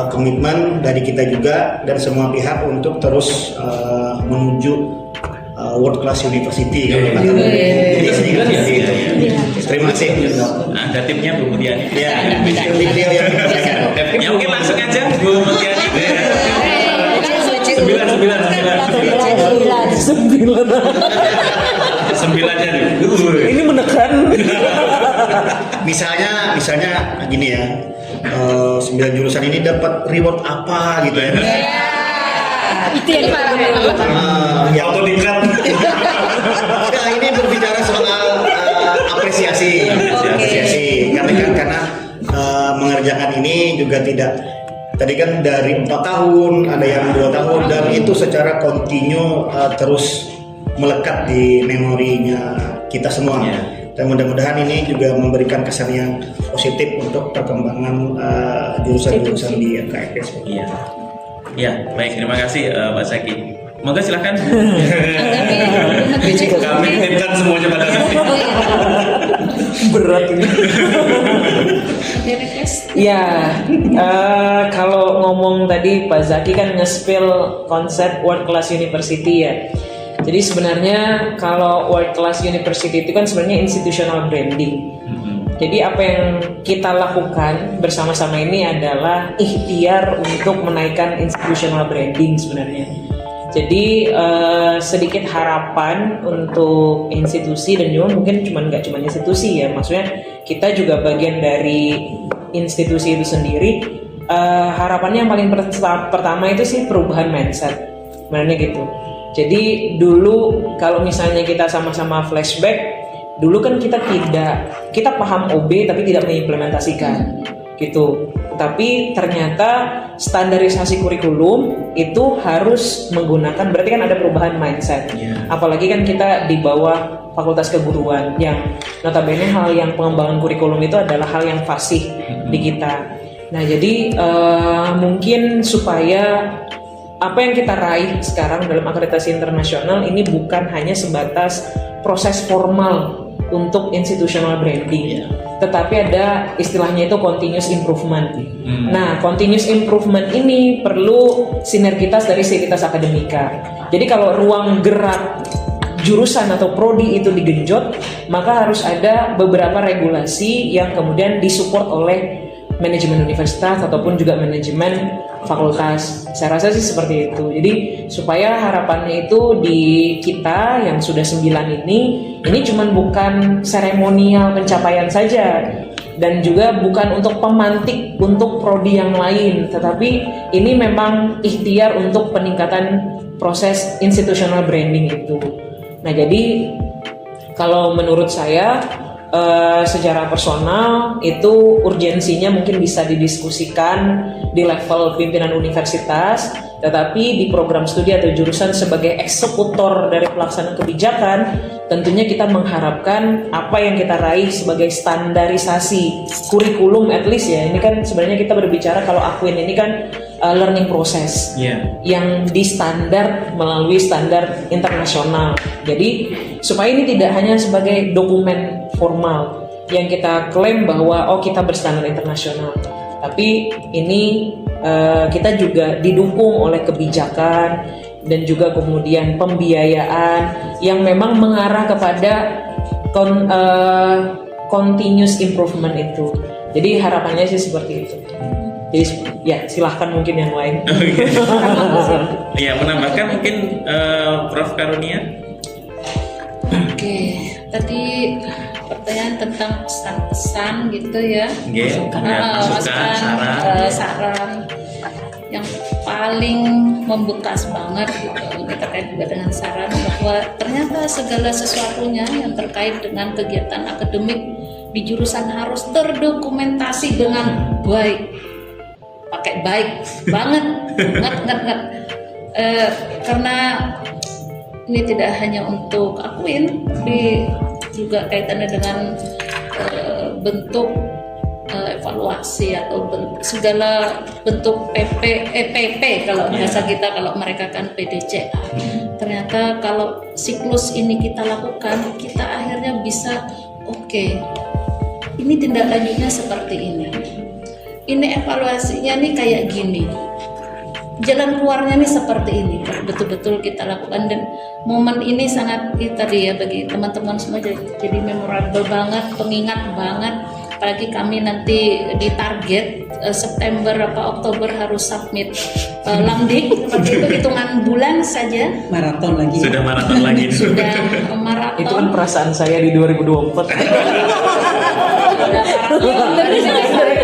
S6: komitmen dari kita juga dan semua pihak untuk terus menuju world class university kalau kata. Jadi sehingga seperti itu. Terima kasih.
S1: Nah, ada timnya Bu Mutiani.
S6: Ya, beliau yang
S1: Ya mungkin langsung aja Bu Mutiani. 9 nya nih.
S7: Ini menekan.
S6: misalnya gini ya, 9 jurusan ini dapat reward apa gitu ya.
S10: Itu yang
S6: Ya otodikat. Nah, ini berbicara soal apresiasi. Karena mengerjakan ini juga tidak. Tadi kan dari 4 tahun, ada yang 2 tahun, dan itu secara kontinu terus melekat di memorinya kita semua. Dan mudah-mudahan ini juga memberikan kesan yang positif untuk perkembangan jurusan-jurusan di FKIP.
S1: Iya. Ya, baik, terima kasih Pak Zaki. Monggo silakan. Kami titipkan semuanya pada nanti.
S7: Berat ini. Ya, kalau ngomong tadi Pak Zaki kan nge-spill konsep world class university ya. Jadi sebenarnya kalau world class university itu kan sebenarnya institutional branding. Jadi apa yang kita lakukan bersama-sama ini adalah ikhtiar untuk menaikkan institutional branding sebenarnya. Jadi sedikit harapan untuk institusi, dan juga mungkin nggak cuma institusi ya, maksudnya kita juga bagian dari institusi itu sendiri. Harapannya yang paling pertama itu sih perubahan mindset, sebenarnya gitu. Jadi dulu kalau misalnya kita sama-sama flashback, dulu kan kita paham OB tapi tidak mengimplementasikan gitu. Tapi ternyata standarisasi kurikulum itu harus menggunakan, berarti kan ada perubahan mindset. Apalagi kan kita di bawah Fakultas Keguruan yang notabene hal yang pengembangan kurikulum itu adalah hal yang fasih di kita. Nah jadi mungkin supaya apa yang kita raih sekarang dalam akreditasi internasional ini bukan hanya sebatas proses formal untuk institutional branding, tetapi ada istilahnya itu continuous improvement. Nah, continuous improvement ini perlu sinergitas dari sivitas akademika. Jadi kalau ruang gerak jurusan atau prodi itu digenjot, maka harus ada beberapa regulasi yang kemudian disupport oleh manajemen universitas ataupun juga manajemen fakultas. Saya rasa sih seperti itu. Jadi supaya harapannya itu di kita yang sudah 9 ini cuman bukan seremonial pencapaian saja, dan juga bukan untuk pemantik untuk prodi yang lain, tetapi ini memang ikhtiar untuk peningkatan proses institutional branding itu. Nah jadi kalau menurut saya secara personal itu urgensinya mungkin bisa didiskusikan di level pimpinan universitas, tetapi di program studi atau jurusan sebagai eksekutor dari pelaksanaan kebijakan, tentunya kita mengharapkan apa yang kita raih sebagai standarisasi kurikulum at least ya. Ini kan sebenarnya kita berbicara kalau Akuin ini kan learning process yang distandar melalui standar internasional. Jadi supaya ini tidak hanya sebagai dokumen formal yang kita klaim bahwa kita berstandar internasional, tapi ini kita juga didukung oleh kebijakan dan juga kemudian pembiayaan yang memang mengarah kepada continuous improvement itu. Jadi harapannya sih seperti itu. Jadi ya silahkan mungkin yang lain.
S1: Ya, menambahkan mungkin Prof. Karunia.
S5: Oke, tadi pertanyaan tentang pesan-pesan gitu ya.
S1: Masukan,
S5: saran yang paling membekas banget gitu. Ini terkait juga dengan saran bahwa ternyata segala sesuatunya yang terkait dengan kegiatan akademik di jurusan harus terdokumentasi dengan baik. Pakai baik banget, nget. Karena ini tidak hanya untuk akuin, tapi juga kaitannya dengan bentuk evaluasi atau segala bentuk PP kalau bahasa kita, kalau mereka kan PDCA. Ternyata kalau siklus ini kita lakukan, kita akhirnya bisa oke, ini tindak lanjutnya seperti ini evaluasinya nih kayak gini, jalan keluarnya nih seperti ini. Betul-betul kita lakukan, dan momen ini sangat tadi ya bagi teman-teman semua jadi memorable banget, pengingat banget. Apalagi kami nanti ditarget September apa Oktober harus submit Lamdik, seperti itu, hitungan bulan saja.
S4: Maraton lagi.
S1: Sudah maraton lagi.
S5: Sudah maraton.
S7: Itu kan perasaan saya di 2024.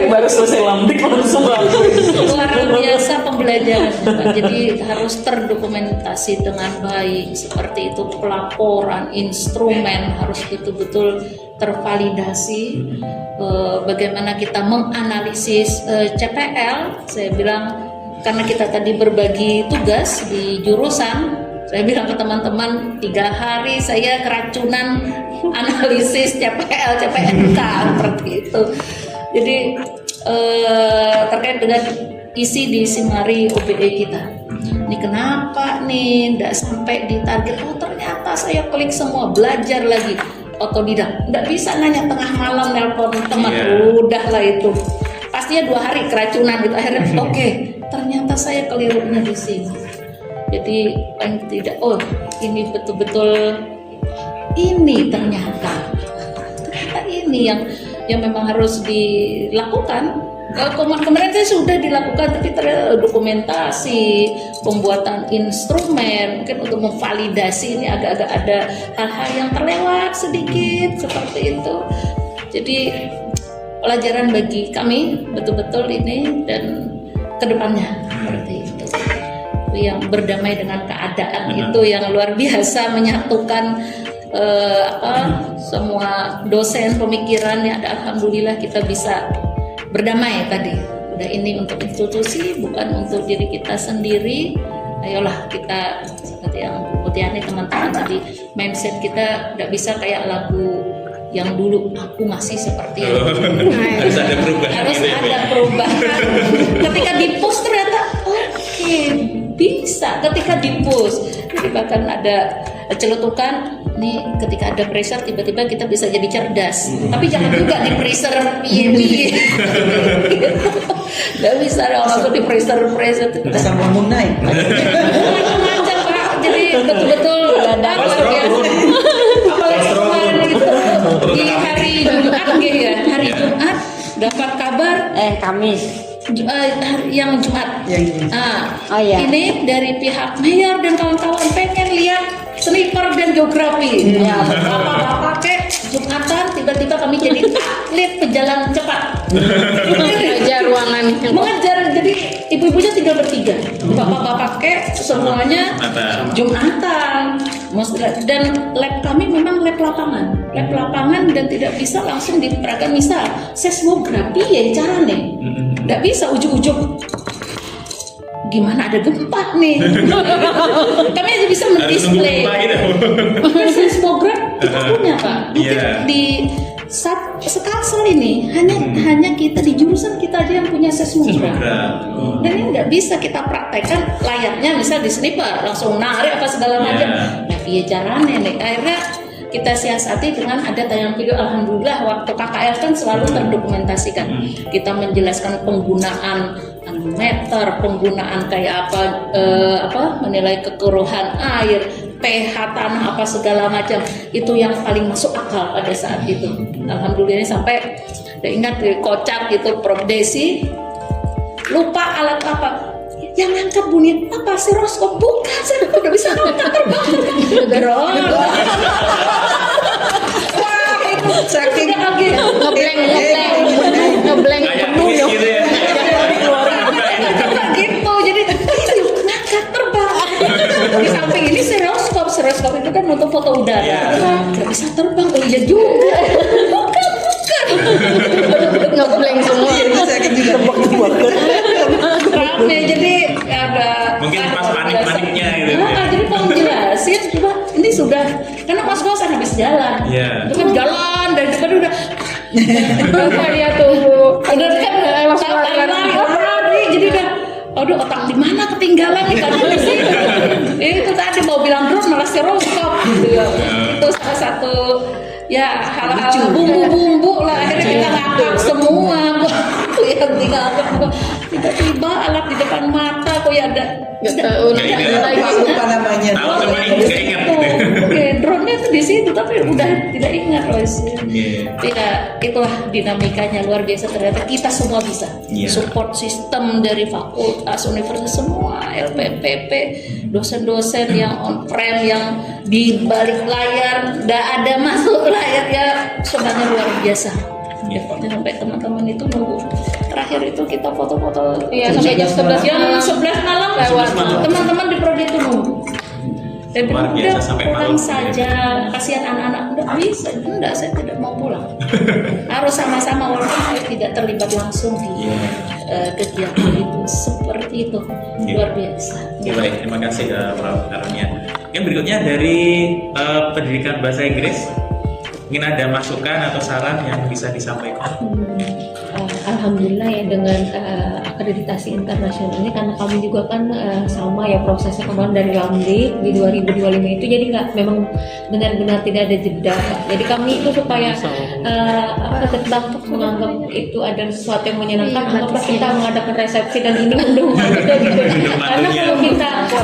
S7: Baru selesai lamdik langsung
S5: Luar biasa pembelajaran, jadi harus terdokumentasi dengan baik seperti itu, pelaporan, instrumen harus betul-betul tervalidasi. Bagaimana kita menganalisis CPL, saya bilang karena kita tadi berbagi tugas di jurusan, saya bilang ke teman-teman 3 hari saya keracunan analisis CPL, CPNK seperti itu. Jadi terkait dengan isi di Simari OBE kita, ini kenapa nih tidak sampai di target? Oh ternyata saya klik semua, belajar lagi, otodidak, nggak bisa nanya tengah malam nelpon teman. Udahlah itu pastinya 2 hari keracunan gitu. Akhirnya oke, ternyata saya kelirunya di sini. Jadi paling tidak, oh ini betul-betul ini ternyata ini yang memang harus dilakukan. Kemarin saya sudah dilakukan, tapi ternyata dokumentasi, pembuatan instrumen, mungkin untuk memvalidasi ini agak-agak ada hal-hal yang terlewat sedikit seperti itu. Jadi pelajaran bagi kami betul-betul ini dan kedepannya seperti itu. Yang berdamai dengan keadaan itu yang luar biasa, menyatukan semua dosen pemikiran ya. Alhamdulillah kita bisa berdamai tadi. Udah ini untuk institusi, bukan untuk diri kita sendiri. Ayolah kita seperti yang Bu Tiani teman-teman tadi, mindset kita tidak bisa kayak lagu yang dulu, aku masih seperti yang dulu.
S1: Harus ada perubahan.
S5: Harus
S1: gitu ya,
S5: ada
S1: Bu?
S5: perubahan. Ketika di post ternyata oke, bisa ketika di post. Jadi bahkan ada celutukan nih, ketika ada pressure tiba-tiba kita bisa jadi cerdas. Tapi jangan juga di pressure piye-piye. Nggak bisa dong langsung di pressure.
S4: Asam lambung naik.
S5: Macam-macam Pak. Jadi betul-betul ada apalagi kemarin itu di hari Jumat ya, hari Jumat dapat kabar
S2: Kamis.
S5: Yang Jumat.
S2: Oh, iya.
S5: Ini dari pihak mayor dan kawan-kawan pengen lihat sniper dan geografi. Ya, bapak-bapak kek Jumatan tiba-tiba kami jadi atlet pejalan cepat.
S10: Mengejar ruangan.
S5: Mengejar, jadi ibu-ibunya tinggal bertiga. Bapak-bapak kek semuanya Jumatan. Dan lab kami memang lab lapangan dan tidak bisa langsung diperagakan. Misal seismografi ya caranya. Nggak bisa ujuk-ujuk gimana ada gempa nih. Kami aja bisa mendisplay. Seismograf kita punya Pak. Mungkin di Sekalsel ini hanya kita di jurusan kita aja yang punya seismograf. Dan ini nggak bisa kita praktekkan layaknya misal di sniper langsung narik apa segala macam. Nah, iya caranya nih. Akhirnya kita siasati dengan ada tayangan video. Alhamdulillah waktu KKL kan selalu terdokumentasikan. Kita menjelaskan penggunaan meter, penggunaan kayak apa menilai kekeruhan air, pH tanah apa segala macam. Itu yang paling masuk akal pada saat itu. Alhamdulillah sampai ingat kocak gitu Prof Desi lupa alat apa yang ngangkat bunyi apa siroskop, bukan, saya udah bisa ngangkat terbang. Wah itu saking ngeblank penuh ya. Gitu jadi ngangkat terbang. Di samping ini siroskop itu kan untuk foto udara. Nggak bisa terbang, oh iya juga. Bukan. Ngeblank semua.
S4: Sakit juga.
S5: Rame, jadi ada
S1: Mungkin pas panik
S5: sudah karena kos-kosan habis jalan.
S1: Iya.
S5: Itu kan jalan dari depan udah
S10: Apa dia tunggu?
S5: udah kan
S10: langsung
S5: lari jadi udah aduh otak di mana ketinggalan nih karena di situ. Itu tadi mau bilang terus malah si stop gitu. Itu salah satu ya hal-hal bumbu-bumbu lah akhirnya kita ngakak semua yang tinggal tiba-tiba alat di depan mata kok ya ada
S4: Lupa namanya.
S1: Tahu cuma nggak ingat.
S5: Oke, drone-nya tuh di situ tapi udah tidak ingat loh.
S1: Iya.
S5: Ya, itulah dinamikanya luar biasa ternyata kita semua bisa.
S1: Iya.
S5: Support sistem dari fakultas, universitas semua, LPPP, dosen-dosen yang on-prem yang di balik layar, nggak ada masuk layar ya sebenarnya luar biasa. Ya, sampai teman-teman itu nunggu. Terakhir itu kita foto-foto
S10: Sampai jam 11
S5: jam 11 malam lewat.
S1: 11 malam.
S5: Teman-teman di prodi itu nunggu. Dan
S1: Luar
S5: udah
S1: biasa sampai
S5: pulang
S1: malam.
S5: saja, kasihan anak-anak udah bisa, enggak saya tidak mau pulang. Harus sama-sama walaupun saya tidak terlibat langsung di kegiatan itu seperti itu luar biasa.
S1: Oke, baik, terima kasih Prof. Karunia. Yang berikutnya dari pendidikan bahasa Inggris, mungkin ada masukan atau saran yang bisa disampaikan?
S8: Alhamdulillah ya dengan akreditasi internasional ini karena kami juga kan sama ya prosesnya kemarin dari Lamdik di 2025 itu jadi nggak memang benar-benar tidak ada jeda Pak. Jadi kami itu supaya tetap menganggap itu ada sesuatu yang menyenangkan anggaplah kita mengadakan resepsi dan ini undang kita gitu.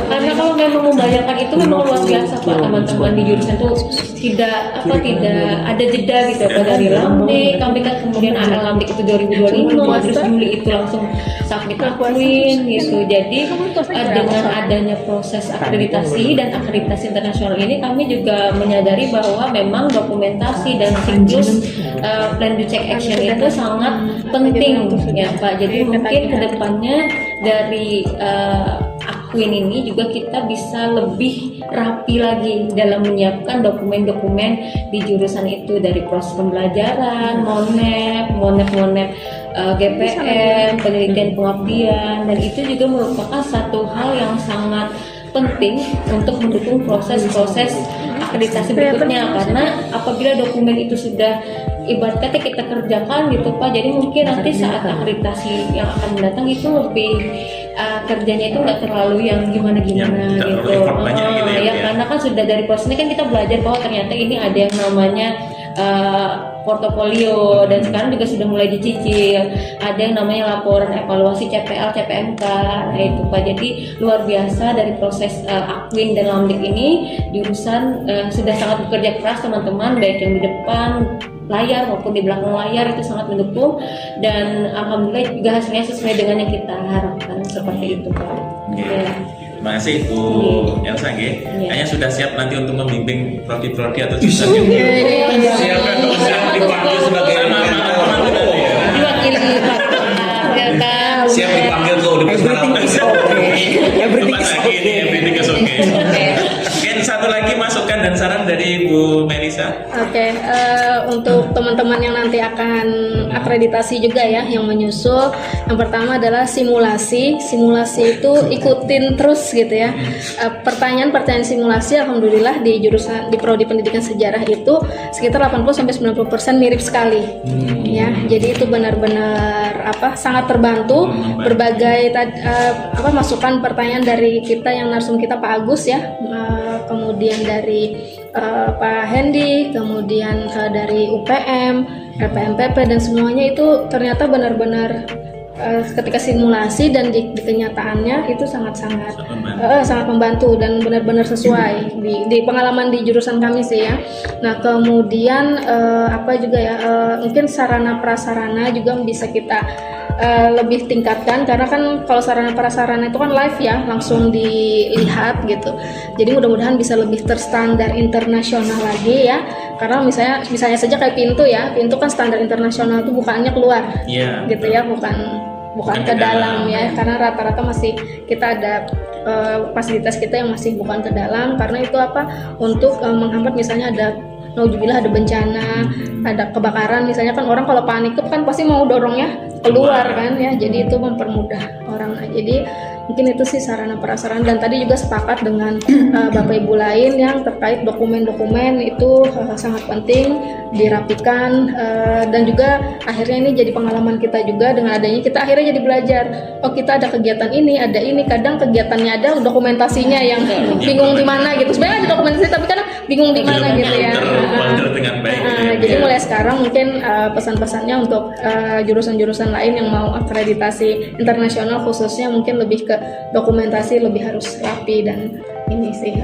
S8: Karena kalau memang membayangkan itu memang luar biasa Pak teman-teman di jurusan itu tidak ada jeda gitu Pak dari Lamdik kami kan kemudian ada Lamdik itu 2025 terus Juli itu langsung submit akuin gitu. Jadi dengan adanya proses akreditasi dan akreditasi internasional ini kami juga menyadari bahwa memang dokumentasi dan siklus plan to check action itu sangat penting ya Pak. Jadi mungkin kedepannya dari Akuin ini juga kita bisa lebih rapi lagi dalam menyiapkan dokumen-dokumen di jurusan itu dari proses pembelajaran, monep GPM, penelitian pengabdian, dan itu juga merupakan satu hal yang sangat penting untuk mendukung proses-proses akreditasi berikutnya karena apabila dokumen itu sudah ibaratnya kita kerjakan gitu Pak, jadi mungkin nanti saat akreditasi yang akan mendatang itu lebih kerjanya itu nggak terlalu yang gimana-gimana gitu. Karena kan sudah dari proses ini kan kita belajar bahwa ternyata ini ada yang namanya portofolio dan sekarang juga sudah mulai dicicil, ada yang namanya laporan evaluasi CPL, CPMK, nah itu Pak. Jadi luar biasa dari proses Akuin dan Lamdik ini jurusan sudah sangat bekerja keras teman-teman, baik yang di depan layar maupun di belakang layar itu sangat mendukung dan alhamdulillah juga hasilnya sesuai dengan yang kita harapkan seperti itu Pak. Ya.
S1: Terima kasih Bu Elsa kayaknya sudah siap nanti untuk membimbing prodi-prodi atau jurusan yang siap dipanggil sebagai
S5: diwakili Pak.
S3: Siap dipanggil ke Universitas
S1: Everything is okay. Mungkin satu lagi masukan dan saran dari Bu Melisa.
S10: Oke, untuk teman-teman yang nanti akan akreditasi juga ya, yang menyusul, yang pertama adalah simulasi. Simulasi itu ikutin terus gitu ya. Pertanyaan simulasi, alhamdulillah di jurusan di prodi pendidikan sejarah itu sekitar 80-90% mirip sekali. Ya, jadi itu benar-benar sangat terbantu berbagai masukan pertanyaan dari kita yang narsum kita Pak Agus ya. Kemudian dari Pak Hendy, kemudian dari UPM, LPMPP dan semuanya itu ternyata benar-benar ketika simulasi dan di kenyataannya itu sangat membantu dan benar-benar sesuai di pengalaman di jurusan kami sih ya. Nah kemudian mungkin sarana prasarana juga bisa kita lebih tingkatkan karena kan kalau sarana prasarana itu kan live ya langsung dilihat gitu. Jadi mudah-mudahan bisa lebih terstandar internasional lagi ya. Karena misalnya saja kayak pintu kan standar internasional itu bukannya keluar, gitu ya, bukan ke dalam ya. Karena rata-rata masih kita ada fasilitas kita yang masih bukan ke dalam karena itu untuk menghambat misalnya nauzubillah ada bencana, ada kebakaran misalnya kan orang kalau panik kan pasti mau dorongnya keluar kan ya. Jadi itu mempermudah orang. Jadi Mungkin itu sih sarana prasarana, dan tadi juga sepakat dengan Bapak Ibu lain yang terkait dokumen-dokumen itu sangat penting dirapikan, dan juga akhirnya ini jadi pengalaman kita juga. Dengan adanya kita akhirnya jadi belajar, oh kita ada kegiatan ini, ada ini, kadang kegiatannya ada dokumentasinya yang bingung di mana gitu. Sebenarnya ada dokumentasi tapi kadang bingung di mana gitu ya.
S1: Terwakil dengan baik.
S10: Jadi mulai sekarang mungkin pesan-pesannya untuk jurusan-jurusan lain yang mau akreditasi internasional khususnya mungkin lebih ke dokumentasi lebih harus rapi dan ini sih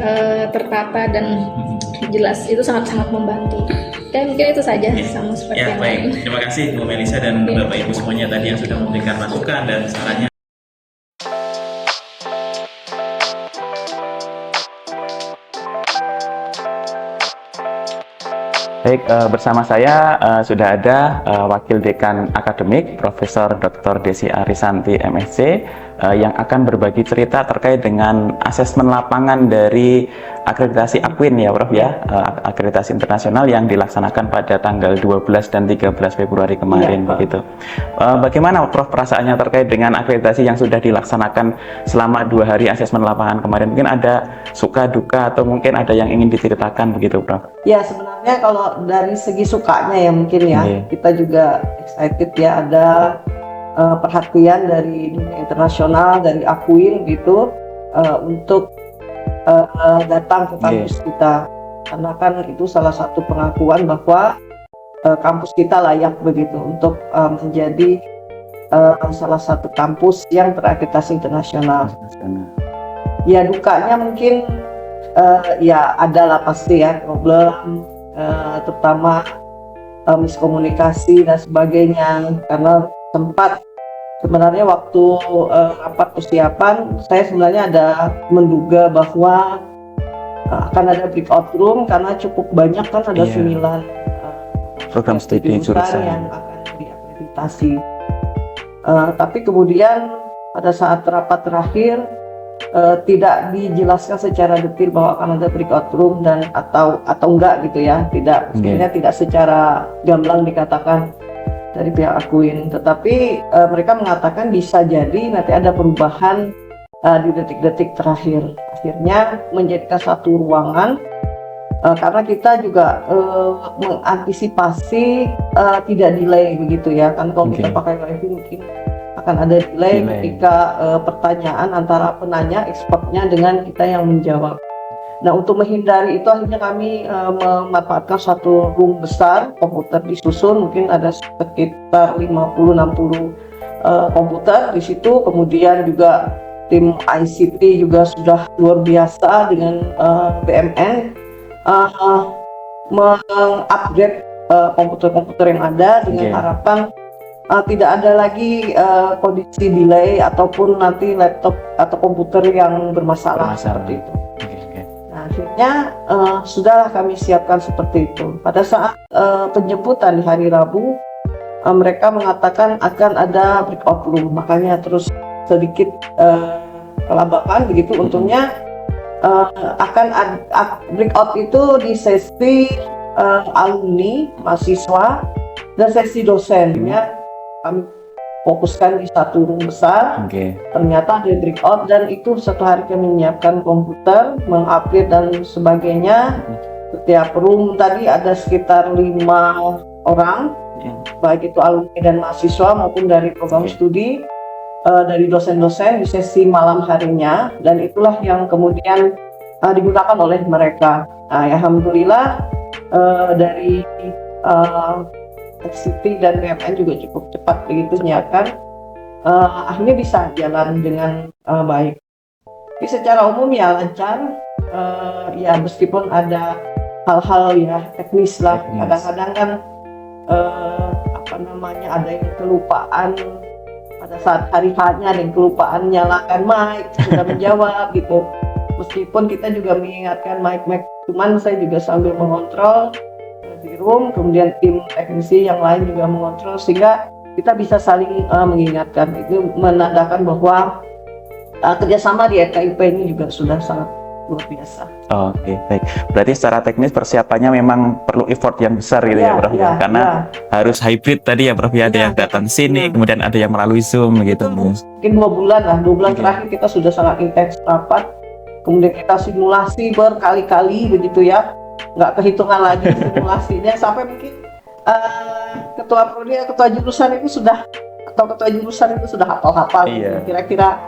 S10: tertata dan jelas, itu sangat-sangat membantu. Dan mungkin itu saja sama seperti
S1: Ya
S10: yang
S1: baik,
S10: lain.
S1: terima kasih Bu Melisa dan Bapak Ibu semuanya tadi yang sudah memberikan masukan dan sarannya. Baik, bersama saya sudah ada Wakil Dekan Akademik Profesor Dr. Desi Arisanti MSc yang akan berbagi cerita terkait dengan asesmen lapangan dari akreditasi Akwin ya Prof ya, akreditasi internasional yang dilaksanakan pada tanggal 12 dan 13 Februari kemarin begitu. Bagaimana Prof perasaannya terkait dengan akreditasi yang sudah dilaksanakan selama 2 hari asesmen lapangan kemarin? Mungkin ada suka duka atau mungkin ada yang ingin diceritakan begitu Prof?
S4: Ya sebenarnya kalau dari segi sukanya ya mungkin ya kita juga excited ya, ada perhatian dari dunia internasional, dari Akwin gitu untuk datang ke kampus kita, karena kan itu salah satu pengakuan bahwa kampus kita layak begitu untuk menjadi salah satu kampus yang terakreditasi internasional. Ya dukanya mungkin ya adalah pasti ya problem, terutama miskomunikasi dan sebagainya, karena sempat sebenarnya waktu rapat persiapan saya sebenarnya ada menduga bahwa akan ada breakout room karena cukup banyak kan, ada 9
S1: program studi jurusan
S4: yang akan diakreditasi. Tapi kemudian pada saat rapat terakhir tidak dijelaskan secara detail bahwa akan ada breakout room dan atau enggak gitu ya, sebenarnya tidak secara gamblang dikatakan dari pihak Akwin, tetapi mereka mengatakan bisa jadi nanti ada perubahan di detik-detik terakhir, akhirnya menjadikan satu ruangan karena kita juga mengantisipasi tidak delay begitu ya, kan kalau kita pakai wifi mungkin akan ada delay ketika pertanyaan antara penanya expertnya dengan kita yang menjawab. Nah untuk menghindari itu akhirnya kami memanfaatkan satu room besar, komputer disusun, mungkin ada sekitar 50-60 komputer di situ. Kemudian juga tim ICT juga sudah luar biasa dengan BMN mengupgrade komputer-komputer yang ada dengan harapan tidak ada lagi kondisi delay ataupun nanti laptop atau komputer yang bermasalah. Seperti itu. Akhirnya sudahlah kami siapkan seperti itu. Pada saat penjemputan di hari Rabu, mereka mengatakan akan ada breakout room, makanya terus sedikit kelambakan begitu. Untungnya akan breakout itu di sesi alumni, mahasiswa, dan sesi dosen ya. Kami fokuskan di satu room besar. Ternyata ada breakout, dan itu satu hari kami menyiapkan komputer, mengupgrade dan sebagainya. Setiap room tadi ada sekitar 5 orang, baik itu alumni dan mahasiswa maupun dari program studi, dari dosen-dosen di sesi malam harinya, dan itulah yang kemudian digunakan oleh mereka. Nah, alhamdulillah dari City dan BMN juga cukup cepat begitu menyiapkan, akhirnya bisa jalan dengan baik. Jadi secara umum ya lancar, ya meskipun ada hal-hal ya teknis lah, kadang-kadang kan ada yang kelupaan pada saat hari hanya, ada yang kelupaan nyalakan mic, sudah menjawab gitu. Meskipun kita juga mengingatkan mic, cuman saya juga sambil mengontrol di room, kemudian tim teknisi yang lain juga mengontrol, sehingga kita bisa saling mengingatkan. Itu menandakan bahwa kerjasama di FKIP ini juga sudah sangat luar biasa.
S1: Oke, baik. Berarti secara teknis persiapannya memang perlu effort yang besar gitu ya, Prof. Karena harus hybrid tadi ya, Prof. Ada yang datang sini, kemudian ada yang melalui Zoom gitu.
S4: Mungkin 2 bulan lah, 2 bulan terakhir kita sudah sangat intens rapat. Kemudian kita simulasi berkali-kali begitu ya, nggak kehitungan lagi simulasinya sampai mungkin ketua prodi, ketua jurusan itu sudah hafal-hafal. Kira-kira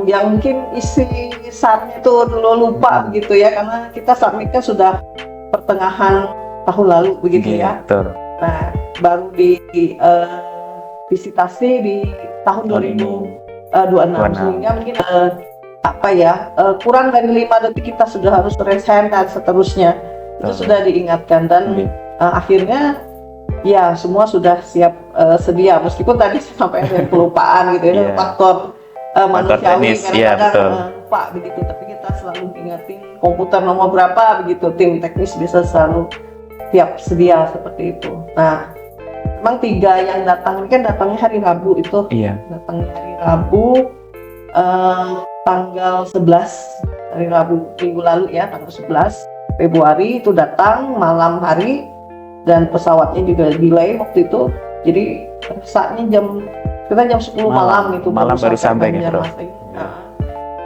S4: yang mungkin isi sarnya itu dulu lupa begitu ya, karena kita submitnya sudah pertengahan tahun lalu begitu ya.
S1: Betul.
S4: Nah, baru di visitasi di tahun 2026 sehingga mungkin kurang dari 5 detik kita sudah harus raise hand dan seterusnya. Itu sudah diingatkan dan akhirnya ya semua sudah siap sedia, meskipun tadi sampai ada kelupaan gitu ya, faktor manusiawi kadang-kadang lupa begitu, tapi kita selalu ingatin komputer nomor berapa begitu, tim teknis bisa selalu siap sedia seperti itu. Nah, memang 3 yang datang ini kan datangnya hari Rabu itu, datangnya hari Rabu tanggal 11, hari Rabu minggu lalu ya, tanggal 11 Februari itu datang malam hari. Dan pesawatnya juga delay waktu itu, jadi saatnya kita jam 10 malam itu
S1: baru sampai gitu.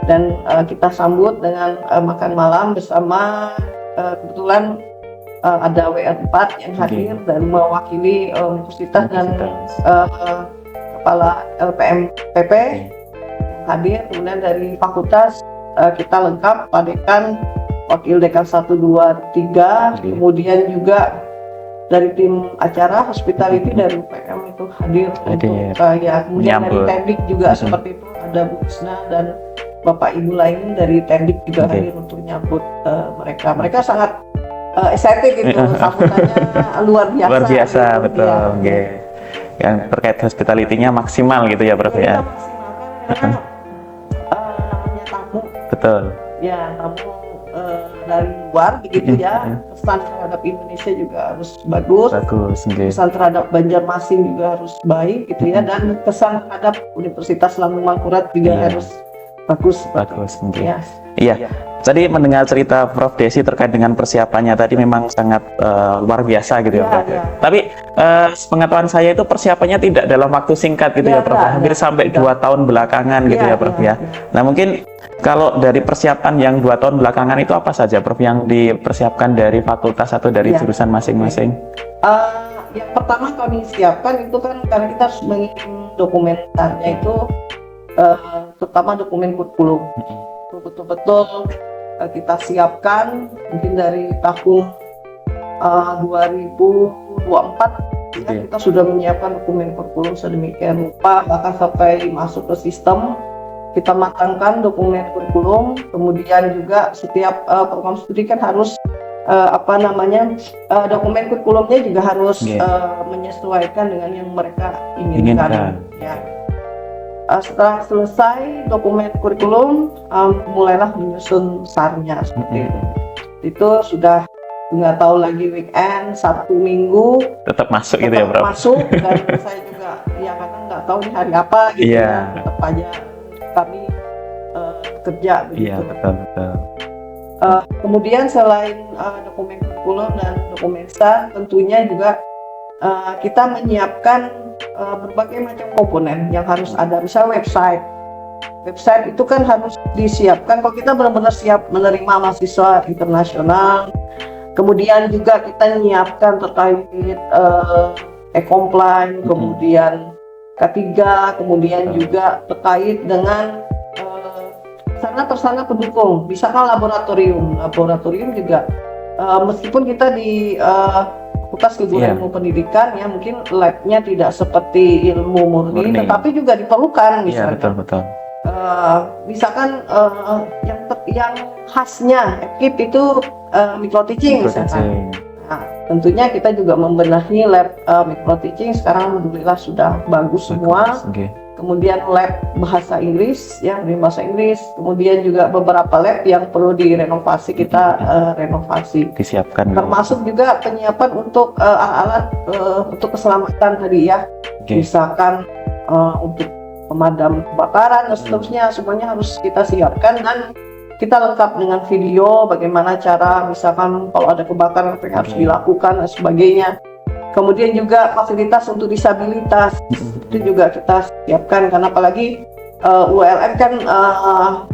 S4: Dan kita sambut dengan makan malam bersama, kebetulan ada WR4 yang hadir dan mewakili universitas dan kepala LPMPP hadir, kemudian dari fakultas kita lengkap, Pak Dekan, Wakil Dekan 1, 2, 3, kemudian juga dari tim acara hospitality dari UPM itu hadir untuk kemudian dari Tendik juga seperti itu, ada Bu Isna dan Bapak Ibu lain dari Tendik juga hadir untuk nyambut mereka sangat excited gitu, sambutannya luar biasa betul.
S1: Yang terkait hospitality-nya maksimal gitu ya, Prof. Ya,
S4: maksimal namanya tamu,
S1: betul
S4: ya, tamu dari luar begitu ya, kesan terhadap Indonesia juga harus bagus, kesan terhadap Banjarmasin juga harus baik gitu ya, dan kesan terhadap Universitas Lambung Mangkurat juga harus bagus. Iya.
S1: Tadi mendengar cerita Prof. Desi terkait dengan persiapannya tadi memang sangat luar biasa gitu ya, Prof. Tapi pengetahuan saya itu persiapannya tidak dalam waktu singkat gitu ya, Prof. Hampir sampai 2 tahun belakangan gitu ya, Prof. Nah, mungkin kalau dari persiapan yang 2 tahun belakangan itu apa saja, Prof, yang dipersiapkan dari fakultas atau dari jurusan masing-masing?
S4: Yang pertama kami siapkan itu kan karena kita harus mengirim dokumentarnya itu, terutama dokumen kurikulum. Betul-betul kita siapkan mungkin dari tahun 2024 ya, kita sudah menyiapkan dokumen kurikulum sedemikian rupa, bahkan sampai masuk ke sistem kita matangkan dokumen kurikulum. Kemudian juga setiap program studi kan harus dokumen kurikulumnya juga harus menyesuaikan dengan yang mereka inginkan. Ya. Setelah selesai dokumen kurikulum, mulailah menyusun SAR-nya seperti itu. Itu sudah nggak tahu lagi weekend, Sabtu Minggu
S1: tetap masuk gitu ya, Bro?
S4: Masuk, dan saya juga ya kadang nggak tahu di hari apa gitu ya, tetap aja kami kerja begitu.
S1: Iya, betul.
S4: Kemudian selain dokumen kurikulum dan dokumen SAR, tentunya juga kita menyiapkan berbagai macam komponen yang harus ada, misalnya website itu kan harus disiapkan kalau kita benar-benar siap menerima mahasiswa internasional. Kemudian juga kita menyiapkan terkait e-compliance, kemudian K3, kemudian juga terkait dengan sarana-prasarana pendukung, misalkan laboratorium juga meskipun kita di Fakultas Keguruan Ilmu Pendidikan ya, mungkin labnya tidak seperti ilmu murni. Tetapi juga diperlukan misalnya.
S1: Iya, betul.
S4: Misalkan yang khasnya KIP itu micro teaching misalkan. Nah, tentunya kita juga membenahi lab micro teaching, sekarang alhamdulillah sudah bagus semua. Kemudian lab bahasa Inggris ya, bahasa Inggris. Kemudian juga beberapa lab yang perlu direnovasi, kita renovasi.
S1: Disiapkan.
S4: Termasuk juga penyiapan untuk alat-alat untuk keselamatan tadi ya. Misalkan untuk pemadam kebakaran dan seterusnya, semuanya harus kita siapkan, dan
S11: kita lengkap dengan video bagaimana cara misalkan kalau ada kebakaran apa yang harus dilakukan dan sebagainya. Kemudian juga fasilitas untuk disabilitas itu juga kita siapkan, karena apalagi ULM kan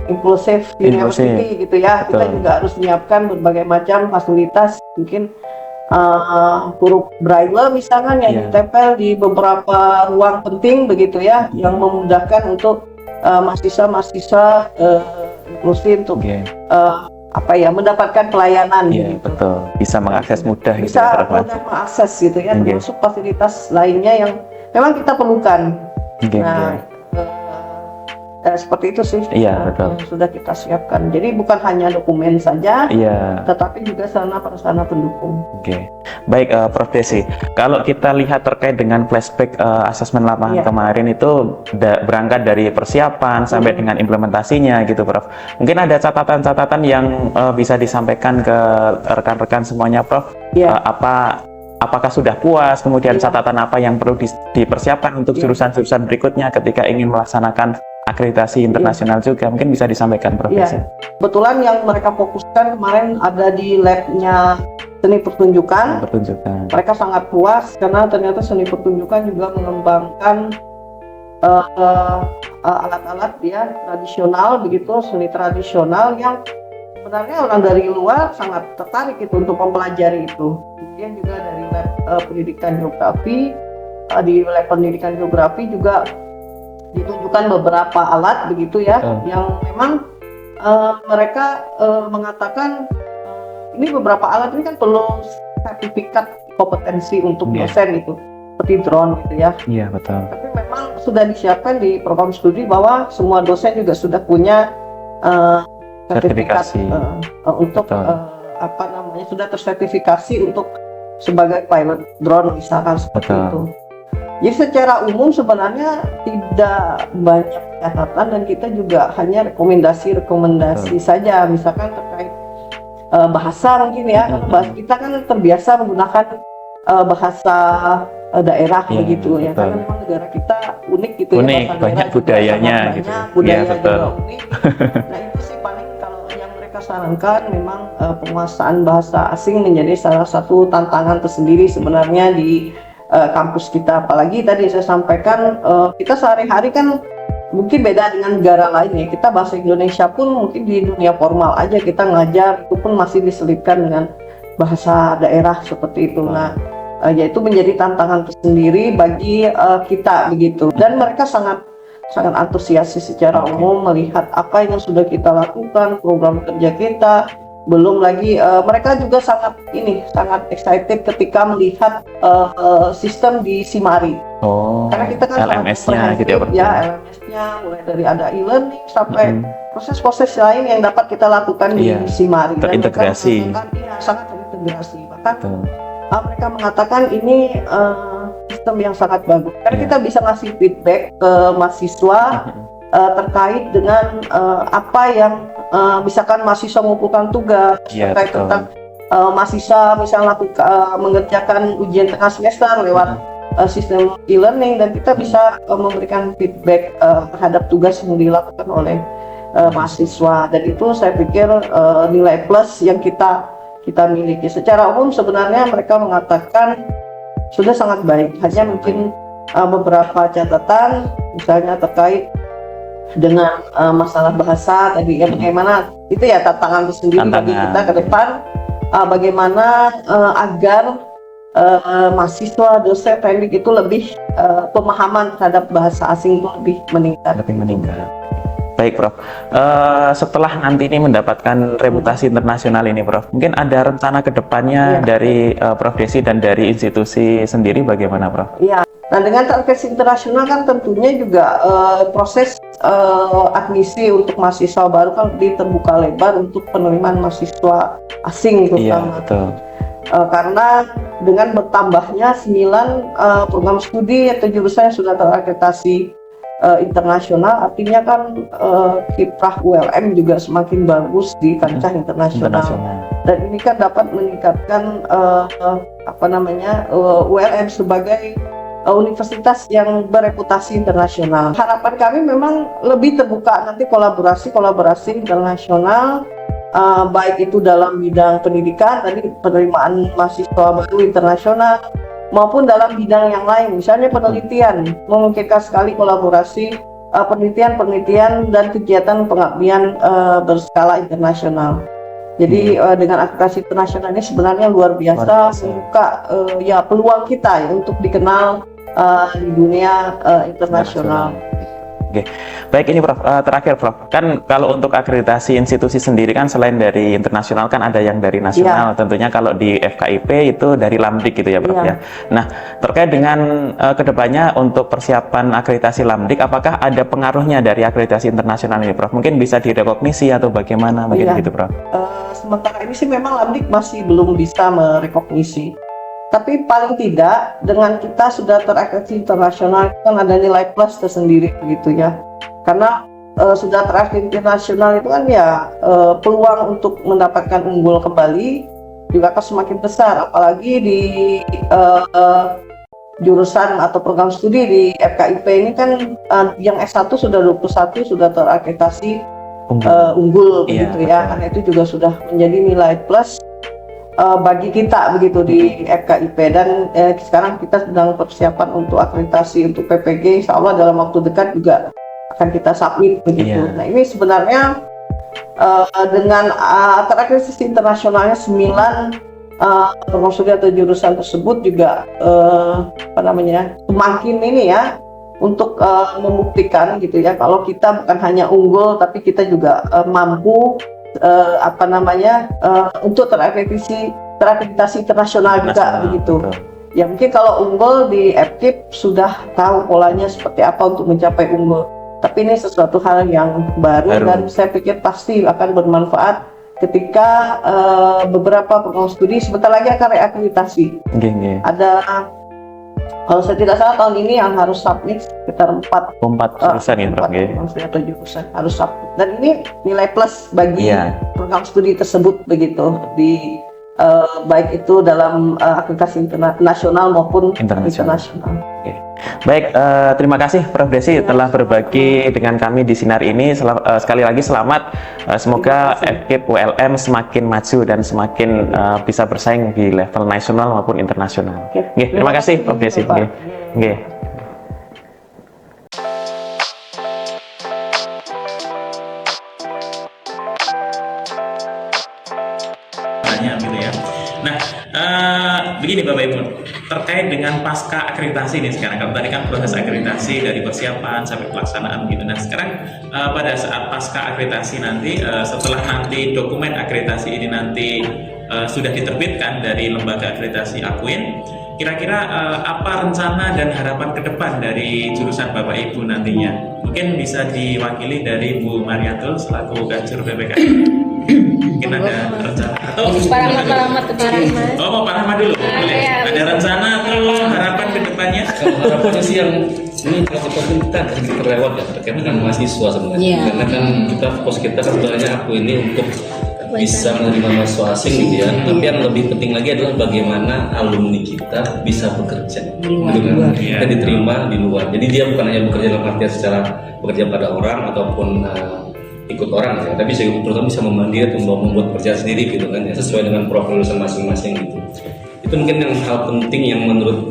S11: inclusive university gitu ya. Kita juga harus menyiapkan berbagai macam fasilitas, mungkin huruf braille misalkan yang ditempel di beberapa ruang penting begitu ya, yang memudahkan untuk mahasiswa-mahasiswa inklusif untuk mendapatkan pelayanan gitu.
S12: Betul, bisa mengakses mudah gitu
S11: bisa
S12: ya, Prof.
S11: mudah mengakses gitu ya, termasuk fasilitas lainnya yang memang kita perlukan. Seperti itu sih
S12: betul.
S11: yang sudah kita siapkan. Jadi bukan hanya dokumen saja, tetapi juga sarana prasarana pendukung.
S12: Baik, Prof Desi, kalau kita lihat terkait dengan flashback asesmen lapangan kemarin itu berangkat dari persiapan sampai dengan implementasinya gitu, Prof. Mungkin ada catatan-catatan yang bisa disampaikan ke rekan-rekan semuanya, Prof. Apakah sudah puas? Kemudian catatan apa yang perlu dipersiapkan untuk jurusan-jurusan berikutnya ketika ingin melaksanakan akreditasi internasional juga, mungkin bisa disampaikan, Prof.
S11: Kebetulan yang mereka fokuskan kemarin ada di labnya seni pertunjukan. Mereka sangat puas karena ternyata seni pertunjukan juga mengembangkan alat-alat tradisional begitu, seni tradisional yang sebenarnya orang dari luar sangat tertarik itu untuk mempelajari itu. Kemudian juga dari lab pendidikan geografi, di lab pendidikan geografi juga ditunjukkan beberapa alat begitu ya, yang memang mereka mengatakan ini beberapa alat ini kan perlu sertifikat kompetensi untuk dosen itu, seperti drone gitu ya.
S12: Iya, betul.
S11: Tapi memang sudah disiapkan di program studi bahwa semua dosen juga sudah punya sertifikat untuk sudah tersertifikasi untuk sebagai pilot drone misalkan seperti itu. Jadi secara umum sebenarnya tidak banyak catatan dan kita juga hanya rekomendasi saja, misalkan terkait bahasa mungkin ya, kita kan terbiasa menggunakan bahasa daerah begitu ya, karena memang negara kita unik gitu ya,
S12: banyak budayanya gitu.
S11: Budaya juga unik. Nah itu sih paling kalau yang mereka sarankan, memang penguasaan bahasa asing menjadi salah satu tantangan tersendiri sebenarnya di kampus kita. Apalagi tadi saya sampaikan kita sehari-hari kan mungkin beda dengan negara lain ya. Kita bahasa Indonesia pun mungkin di dunia formal aja kita ngajar, itu pun masih diselipkan dengan bahasa daerah seperti itu. Nah, yaitu menjadi tantangan tersendiri bagi kita begitu. Dan mereka sangat antusias secara umum melihat apa yang sudah kita lakukan, program kerja kita. Belum lagi mereka juga sangat excited ketika melihat sistem di Simari. Karena kita kan
S12: LMS-nya gitu ya, Prof.
S11: LMS-nya mulai dari ada e-learning sampai proses-proses lain yang dapat kita lakukan di Simari.
S12: Terintegrasi.
S11: Sangat terintegrasi. Bahkan mereka mengatakan ini sistem yang sangat bagus. Karena kita bisa ngasih feedback ke mahasiswa terkait dengan apa yang misalkan mahasiswa mengumpulkan tugas terkait tentang mahasiswa misalnya mengerjakan ujian tengah semester lewat sistem e-learning, dan kita bisa memberikan feedback terhadap tugas yang dilakukan oleh mahasiswa, dan itu saya pikir nilai plus yang kita miliki. Secara umum sebenarnya mereka mengatakan sudah sangat baik, hanya mungkin beberapa catatan misalnya terkait dengan masalah bahasa tadi ya, bagaimana itu ya tantangan tersendiri bagi kita ke depan, bagaimana agar mahasiswa, dosen, teknik itu lebih pemahaman terhadap bahasa asing itu lebih meningkat.
S12: Baik, Prof. Setelah nanti ini mendapatkan reputasi internasional ini, Prof, mungkin ada rencana ke depannya dari Prof Desi dan dari institusi sendiri bagaimana, Prof?
S11: Iya. Nah, dengan target internasional kan tentunya juga proses admisi untuk mahasiswa baru kan lebih terbuka lebar untuk penerimaan mahasiswa asing terutama. Karena dengan bertambahnya 9 program studi atau jurusan yang sudah terakreditasi internasional, artinya kan kiprah ULM juga semakin bagus di kancah internasional. Dan ini kan dapat meningkatkan ULM sebagai universitas yang bereputasi internasional. Harapan kami memang lebih terbuka nanti kolaborasi internasional, baik itu dalam bidang pendidikan, tadi penerimaan mahasiswa baru internasional, maupun dalam bidang yang lain, misalnya penelitian, memungkinkan sekali kolaborasi penelitian dan kegiatan pengabdian berskala internasional. Jadi dengan akreditasi internasional ini sebenarnya luar biasa membuka ya peluang kita ya untuk dikenal di dunia internasional.
S12: Oke, baik ini Prof. Terakhir Prof, kan kalau untuk akreditasi institusi sendiri kan selain dari internasional kan ada yang dari nasional, tentunya kalau di FKIP itu dari Lamdik gitu ya Prof ya. Nah terkait dengan kedepannya untuk persiapan akreditasi Lamdik, apakah ada pengaruhnya dari akreditasi internasional ini Prof? Mungkin bisa direkognisi atau bagaimana begitu Prof?
S11: Sementara ini sih memang Lamdik masih belum bisa merekognisi. Tapi paling tidak dengan kita sudah terakreditasi internasional kan ada nilai plus tersendiri begitu ya. Karena sudah terakreditasi internasional itu kan ya peluang untuk mendapatkan unggul kembali juga akan semakin besar, apalagi di jurusan atau program studi di FKIP ini kan yang S1 sudah 21 sudah terakreditasi unggul begitu ya. Karena itu juga sudah menjadi nilai plus bagi kita begitu di FKIP, dan sekarang kita sedang persiapan untuk akreditasi untuk PPG, insya Allah dalam waktu dekat juga akan kita submit begitu. Nah ini sebenarnya dengan terakreditasi internasionalnya 9 program studi atau jurusan tersebut juga semakin ini ya untuk membuktikan gitu ya kalau kita bukan hanya unggul tapi kita juga mampu untuk terakreditasi internasional juga begitu. Ya mungkin kalau unggul di FKIP sudah tahu polanya seperti apa untuk mencapai unggul. Tapi ini sesuatu hal yang baru. Dan saya pikir pasti akan bermanfaat ketika beberapa program studi sebentar lagi akan reakreditasi. Ada kalau saya tidak salah tahun ini yang harus submit sekitar 4 jurusan ya Prof. Atau jurusan harus submit. Dan ini nilai plus bagi program studi tersebut begitu di baik itu dalam akreditasi nasional maupun internasional.
S12: Baik, terima kasih Prof. Desi telah berbagi dengan kami di Sinar ini. Sekali lagi selamat, semoga FKIP ULM semakin maju dan semakin bisa bersaing di level nasional maupun internasional. Terima kasih Prof. Desi.
S1: Gitu ya. Nah, begini Bapak Ibu, terkait dengan pasca akreditasi ini sekarang, kalau tadi kan proses akreditasi dari persiapan sampai pelaksanaan gitu. Nah sekarang pada saat pasca akreditasi nanti, setelah nanti dokumen akreditasi ini nanti sudah diterbitkan dari lembaga akreditasi Akuin, kira-kira apa rencana dan harapan ke depan dari jurusan Bapak Ibu nantinya? Mungkin bisa diwakili dari Bu Mariatul selaku Kanjur BPKI. Mungkin ada rencana atau
S10: Pak Rahmat
S1: mau Pak Rahmat dulu. Ada rencana atau harapan ke depannya?
S3: Harapannya sih yang ini kalau kita sedikit terlewat ya terkait dengan mahasiswa sebenarnya. Karena kan kita fokus kita kan sebenarnya aku ini untuk bisa menerima mahasiswa asing gitu ya. Tapi yang lebih penting lagi adalah bagaimana alumni kita bisa bekerja dan diterima di luar. Jadi dia bukan hanya bekerja dalam artian secara bekerja pada orang ataupun ikut orang ya, tapi terutama bisa memandiri atau membuat pekerjaan sendiri gitu kan ya, sesuai dengan profil lulusan masing-masing gitu. Itu mungkin yang hal penting yang menurut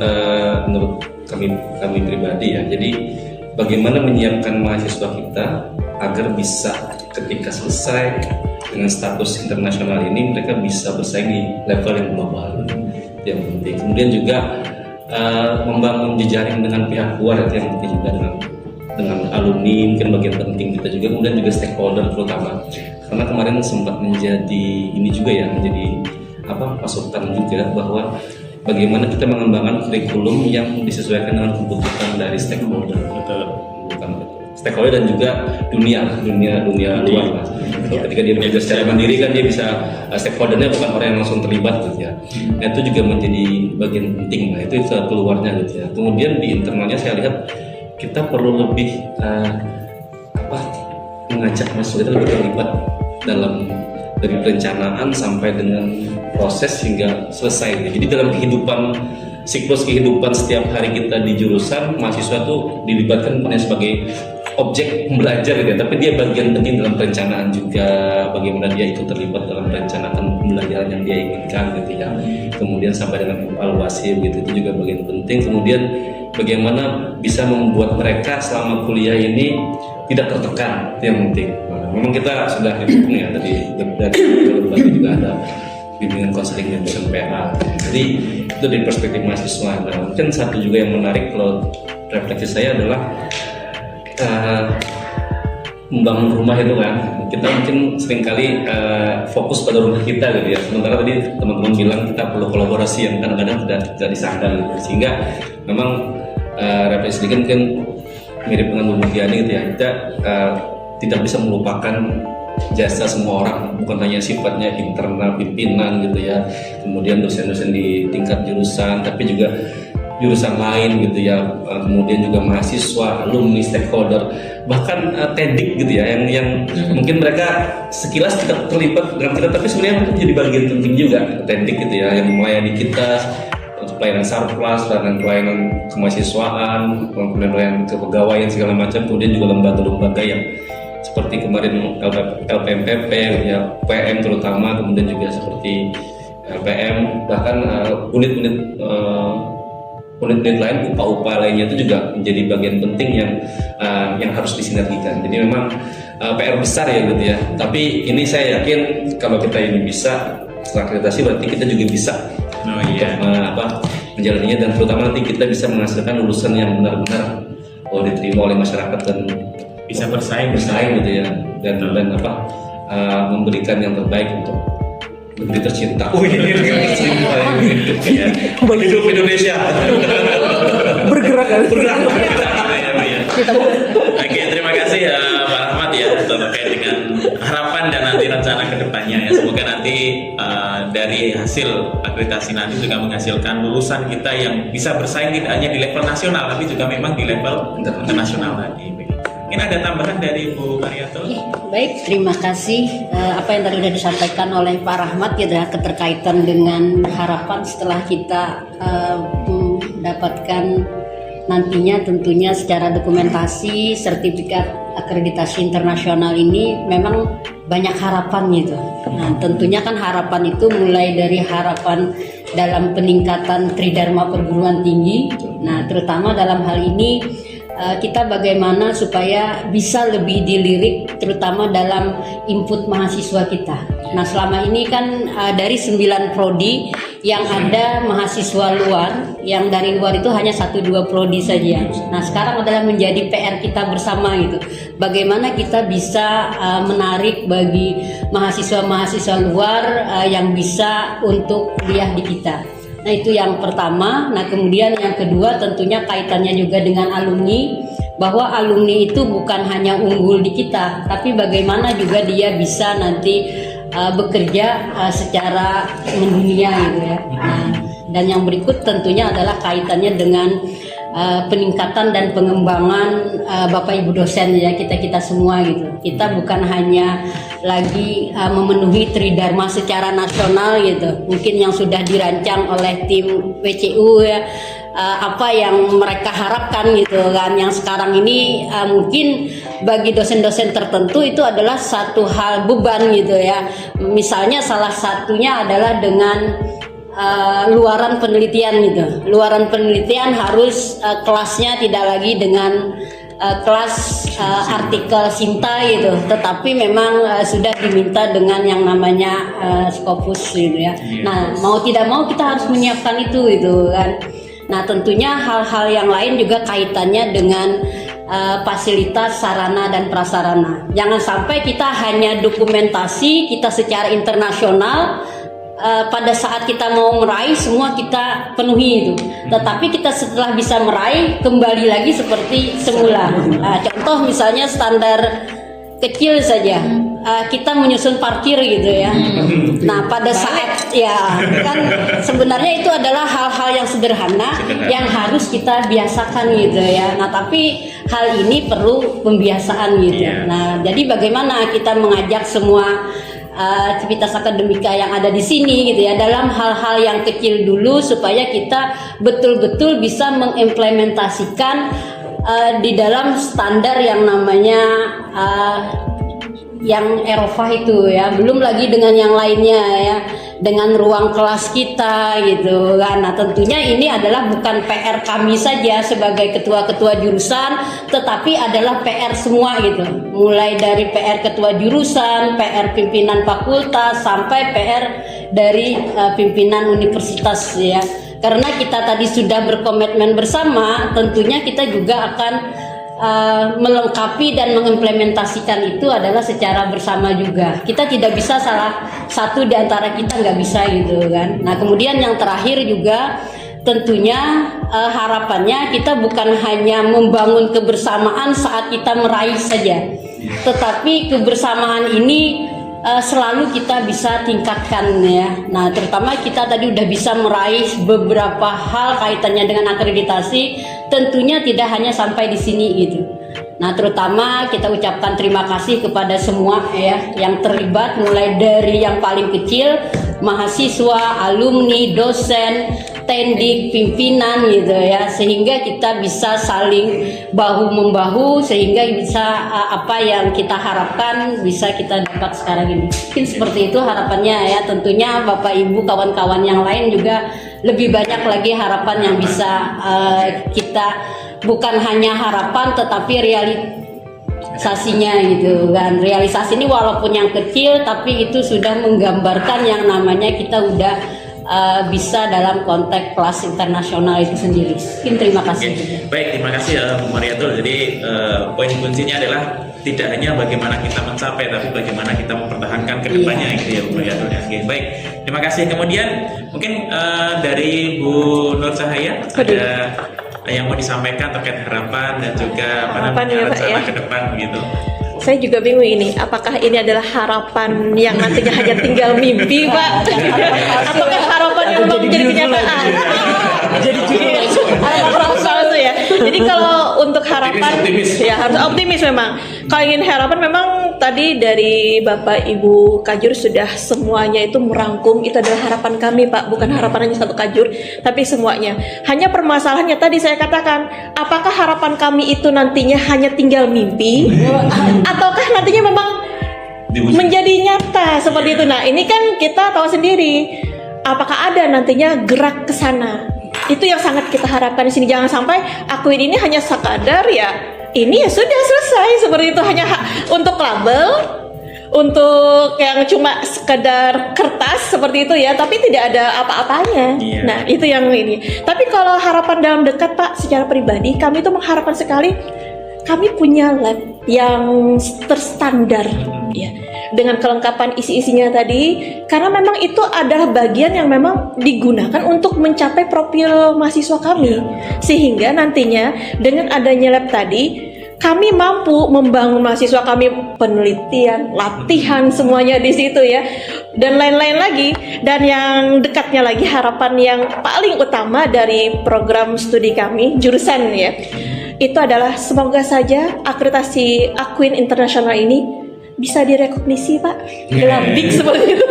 S3: kami pribadi ya. Jadi bagaimana menyiapkan mahasiswa kita agar bisa ketika selesai dengan status internasional ini mereka bisa bersaing di level yang global. Yang penting. Kemudian juga membangun jejaring dengan pihak luar yang penting juga dengan alumni, mungkin bagian penting kita juga, kemudian juga stakeholder terutama, karena kemarin sempat menjadi ini juga ya, menjadi masukan juga bahwa bagaimana kita mengembangkan kurikulum yang disesuaikan dengan kebutuhan dari stakeholder, stakeholder dan juga dunia luar lah. Ketika dia bekerja secara mandiri kan dia bisa stakeholdernya bukan orang yang langsung terlibat gitu ya. Nah, itu juga menjadi bagian penting lah, itu keluarnya gitu ya. Kemudian di internalnya saya lihat kita perlu lebih mengajak mahasiswa kita lebih terlibat dalam dari perencanaan sampai dengan proses hingga selesai. Jadi dalam kehidupan siklus kehidupan setiap hari kita di jurusan, mahasiswa tuh dilibatkan bukan sebagai objek belajar gitu ya, tapi dia bagian penting dalam perencanaan juga, bagaimana dia ikut terlibat dalam perencanaan pembelajaran yang dia inginkan gitu ya. Kemudian sampai dengan evaluasi gitu, itu juga bagian penting. Kemudian bagaimana bisa membuat mereka selama kuliah ini tidak tertekan, itu yang penting. Memang kita sudah didukung ya dari berbagai juga ada bimbingan konseling dan dosen PA. Jadi itu dari perspektif mahasiswa. Nah, mungkin satu juga yang menarik kalau refleksi saya adalah membangun rumah itu kan, kita mungkin seringkali fokus pada rumah kita gitu ya. Sementara tadi teman-teman bilang kita perlu kolaborasi yang kadang-kadang tidak disandang gitu. Sehingga memang refleksi sedikit mungkin mirip dengan Bu Mulyani gitu ya. Kita tidak bisa melupakan jasa semua orang, bukan hanya sifatnya internal pimpinan gitu ya, kemudian dosen-dosen di tingkat jurusan, tapi juga jurusan lain gitu ya, kemudian juga mahasiswa, alumni, stakeholder, bahkan TEDIK gitu ya, yang mungkin mereka sekilas tidak terlibat dengan kita, tapi sebenarnya menjadi bagian penting juga TEDIK gitu ya, yang melayani kita untuk pelayanan sarplas, pelayanan kemahasiswaan, pelayanan kepegawaian segala macam, kemudian juga lembaga-lembaga yang seperti kemarin LPMPP ya, PM terutama, kemudian juga seperti LPM, bahkan unit-unit lain, upah-upah lainnya itu juga menjadi bagian penting yang harus disinergikan. Jadi memang PR besar ya gitu ya. Tapi ini saya yakin kalau kita ini bisa setelah akreditasi berarti kita juga bisa menjalaninya, dan terutama nanti kita bisa menghasilkan lulusan yang benar-benar diterima oleh masyarakat dan
S1: bisa bersaing
S3: gitu ya, dan memberikan yang terbaik untuk negeri tercinta. Hidup Indonesia.
S7: Bergerak.
S1: Oke, terima kasih Pak Rahmat ya terkait dengan harapan dan nanti rencana kedepannya ya. Semoga nanti dari hasil akreditasi nanti juga menghasilkan lulusan kita yang bisa bersaing tidak hanya di level nasional, tapi juga memang di level internasional tadi. Mungkin ada tambahan dari Bu Mariato?
S2: Baik, terima kasih. Apa yang tadi sudah disampaikan oleh Pak Rahmat ya, keterkaitan dengan harapan setelah kita mendapatkan nantinya tentunya secara dokumentasi sertifikat akreditasi internasional ini memang banyak harapan gitu. Nah, tentunya kan harapan itu mulai dari harapan dalam peningkatan tridharma perguruan tinggi. Nah, terutama dalam hal ini kita bagaimana supaya bisa lebih dilirik terutama dalam input mahasiswa kita. Nah, selama ini kan dari 9 prodi yang ada mahasiswa luar, yang dari luar itu hanya 1-2 prodi saja. Nah, sekarang adalah menjadi PR kita bersama gitu. Bagaimana kita bisa menarik bagi mahasiswa-mahasiswa luar yang bisa untuk kuliah di kita. Nah, itu yang pertama. Nah, kemudian yang kedua tentunya kaitannya juga dengan alumni, bahwa alumni itu bukan hanya unggul di kita, tapi bagaimana juga dia bisa nanti bekerja secara mendunia gitu ya. Nah, dan yang berikut tentunya adalah kaitannya dengan peningkatan dan pengembangan Bapak Ibu dosen ya, kita semua gitu. Kita bukan hanya lagi memenuhi tridharma secara nasional gitu. Mungkin yang sudah dirancang oleh tim WCU ya, apa yang mereka harapkan gitu kan. Yang sekarang ini mungkin bagi dosen-dosen tertentu itu adalah satu hal beban gitu ya. Misalnya salah satunya adalah dengan luaran penelitian gitu. Luaran penelitian harus kelasnya tidak lagi dengan kelas artikel Sinta gitu, tetapi memang sudah diminta dengan yang namanya Scopus gitu ya. Nah, mau tidak mau kita harus menyiapkan itu gitu kan. Nah, tentunya hal-hal yang lain juga kaitannya dengan fasilitas sarana dan prasarana. Jangan sampai kita hanya dokumentasi kita secara internasional. Pada saat kita mau meraih semua kita penuhi itu, tetapi kita setelah bisa meraih kembali lagi seperti semula. Contoh misalnya standar kecil saja, kita menyusun parkir gitu ya. Nah, pada saat ya kan sebenarnya itu adalah hal-hal yang sederhana yang harus kita biasakan gitu ya. Nah, tapi hal ini perlu pembiasaan gitu. Nah, jadi bagaimana kita mengajak semua Civitas Akademika yang ada di sini gitu ya, dalam hal-hal yang kecil dulu supaya kita betul-betul bisa mengimplementasikan di dalam standar yang namanya yang Eropa itu ya, belum lagi dengan yang lainnya ya, dengan ruang kelas kita gitu kan. Nah tentunya ini adalah bukan PR kami saja sebagai ketua-ketua jurusan, tetapi adalah PR semua gitu, mulai dari PR ketua jurusan, PR pimpinan fakultas, sampai PR dari pimpinan universitas ya. Karena kita tadi sudah berkomitmen bersama, tentunya kita juga akan melengkapi dan mengimplementasikan itu adalah secara bersama juga. Kita tidak bisa salah satu di antara kita nggak bisa gitu kan. Nah kemudian yang terakhir juga tentunya harapannya kita bukan hanya membangun kebersamaan saat kita meraih saja, tetapi kebersamaan ini selalu kita bisa tingkatkan ya. Nah terutama kita tadi udah bisa meraih beberapa hal kaitannya dengan akreditasi, tentunya tidak hanya sampai di sini gitu. Nah terutama kita ucapkan terima kasih kepada semua ya yang terlibat, mulai dari yang paling kecil, mahasiswa, alumni, dosen, tendik, pimpinan gitu ya, sehingga kita bisa saling bahu membahu sehingga bisa apa yang kita harapkan bisa kita dapat sekarang ini. Mungkin seperti itu harapannya ya. Tentunya Bapak Ibu kawan-kawan yang lain juga lebih banyak lagi harapan yang bisa kita, bukan hanya harapan tetapi realisasinya gitu kan. Realisasi ini walaupun yang kecil tapi itu sudah menggambarkan yang namanya kita udah bisa dalam konteks kelas internasional itu sendiri. Mungkin terima kasih.
S1: Baik, terima kasih Bu Mariatul. Jadi poin kuncinya adalah tidak hanya bagaimana kita mencapai, tapi bagaimana kita mempertahankan ke depannya gitu ya Bu Mariatul. Oke, baik. Terima kasih. Kemudian mungkin dari Bu Nur Cahaya ada yang mau disampaikan terkait harapan dan juga apa namanya rencana ke depan begitu.
S9: Saya juga bingung ini, apakah ini adalah harapan yang nantinya hanya tinggal mimpi, Pak? Ataukah harapan yang mau menjadi kenyataan? Jadi palsu ya. Jadi kalau untuk harapan, ya harus optimis memang. Kalau ingin harapan memang tadi dari Bapak Ibu Kajur sudah semuanya itu merangkum, itu adalah harapan kami Pak, bukan harapan hanya satu Kajur, tapi semuanya. Hanya permasalahannya tadi saya katakan, apakah harapan kami itu nantinya hanya tinggal mimpi, ataukah nantinya memang menjadi nyata seperti itu. Nah ini kan kita tahu sendiri, apakah ada nantinya gerak ke sana. Itu yang sangat kita harapkan di sini. Jangan sampai akuin ini hanya sekadar ya ini ya sudah selesai seperti itu, hanya untuk label, untuk yang cuma sekedar kertas seperti itu ya, tapi tidak ada apa-apanya. Nah itu yang ini. Tapi kalau harapan dalam dekat Pak, secara pribadi kami itu mengharapkan sekali kami punya lab yang terstandar ya, dengan kelengkapan isi-isinya tadi, karena memang itu adalah bagian yang memang digunakan untuk mencapai profil mahasiswa kami, sehingga nantinya dengan adanya lab tadi kami mampu membangun mahasiswa kami penelitian, latihan semuanya di situ ya, dan lain-lain lagi. Dan yang dekatnya lagi, harapan yang paling utama dari program studi kami jurusan ya, itu adalah semoga saja akreditasi Akuin Internasional ini bisa direkognisi Pak dalam big seperti itu.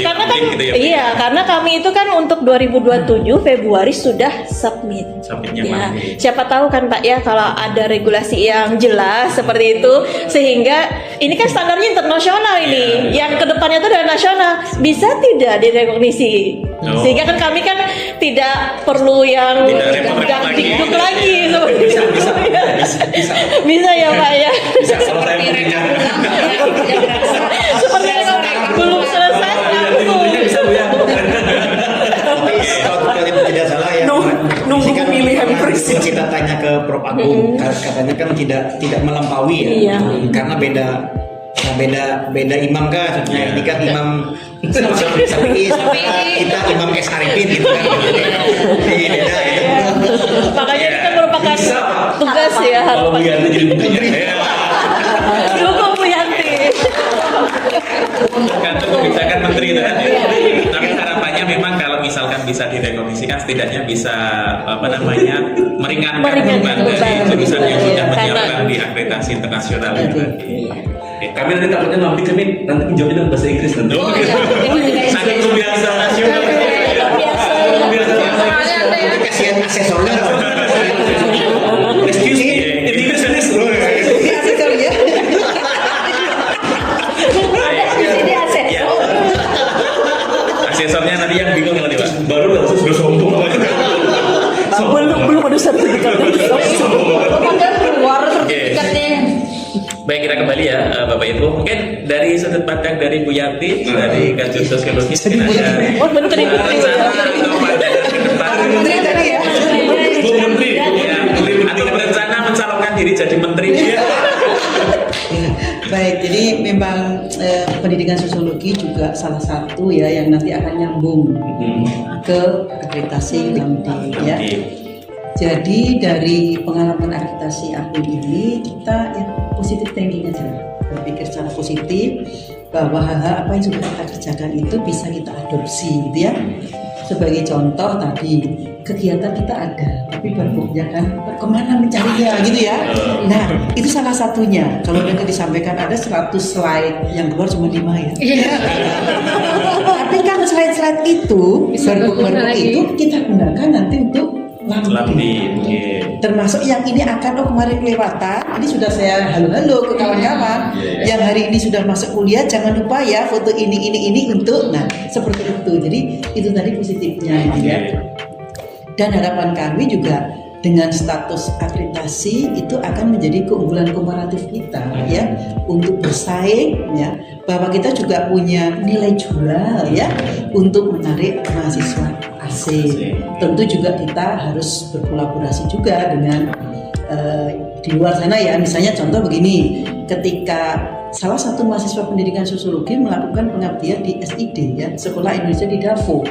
S9: Karena kan iya, karena kami itu kan untuk 2027 Februari sudah submit. Ya, siapa tahu kan Pak ya, kalau ada regulasi yang jelas seperti itu, sehingga ini kan standarnya internasional ini, yang kedepannya itu adalah nasional, bisa tidak direkognisi. Sehingga kan kami kan tidak perlu yang dikduk lagi seperti itu. Bisa ya Pak ya.
S3: Bisa kalau saya mengerjakan.
S9: Seperti belum selesai
S3: bisa Bu ya.
S6: Tapi kalau kalian tidak salah ya,
S7: nunggu pemilihan presiden.
S6: Kita tanya ke Prof Agung, katanya kan tidak melampaui ya, karena beda imam kan, ini kan imam Syafi'i, kita imam S Arifin gitu kan, beda gitu.
S9: Makanya ini kan merupakan tugas ya,
S3: Kalau Bu Yanti jadi menteri.
S9: dukung Bu Yanti.
S1: Tergantung kebijakan menteri itu kan. Tapi harapannya memang kalau misalkan bisa direkognisikan, setidaknya bisa apa namanya meringankan beban dari jurusan yang sudah menyiapkan di akreditasi internasional itu tadi.
S3: Kami nanti takutnya nanti menjawabnya dengan bahasa Inggris nanti.
S1: Oh, iya. Sangat terbiasa nasional.
S6: Kasihan asesornya dong.
S3: Excuse me, in English and this.
S4: Asesor ya.
S1: Ya. Asesornya nanti yang bingung nanti Pak.
S3: Baru langsung sudah sombong.
S7: Belum ada sertifikatnya.
S2: Keluar sertifikatnya.
S1: Baik, kita kembali ya Bapak Ibu. Mungkin dari sudut pandang dari Bu Yanti dari Kajian Sosiologi mungkin ada
S7: Menteri.
S1: rencana atau pandangan ke depan.
S3: Bu Menteri.
S1: Ya, atau berencana mencalonkan diri jadi menteri.
S4: Baik, jadi memang pendidikan sosiologi juga salah satu ya yang nanti akan nyambung ke akreditasi LAMDI ya. Jadi dari pengalaman akreditasi aku ini kita ya positif thinking aja, berpikir secara positif bahwa hal-hal apa yang sudah kita kerjakan itu bisa kita adopsi gitu ya. Sebagai contoh tadi kegiatan kita ada, tapi berbuknya kan kemana mencarinya gitu ya. Nah itu salah satunya. Kalau nanti disampaikan ada 100 slide yang keluar cuma 5 ya. Tapi kan slide-slide itu berbuk itu kita gunakan nanti untuk
S1: LAMDI.
S4: Termasuk yang ini akan kemarin kelewatan, ini sudah saya halo-halo ke kawan-kawan. Yang hari ini sudah masuk kuliah, jangan lupa ya foto ini untuk, nah seperti itu. Jadi itu tadi positifnya, gitu ya. Dan harapan kami juga dengan status akreditasi itu akan menjadi keunggulan komparatif kita ya untuk bersaing ya, bahwa kita juga punya nilai jual ya untuk menarik mahasiswa asing. Tentu juga kita harus berkolaborasi juga dengan di luar sana ya. Misalnya contoh begini, ketika salah satu mahasiswa pendidikan sosiologi melakukan pengabdian di SID ya, Sekolah Indonesia di Darfur.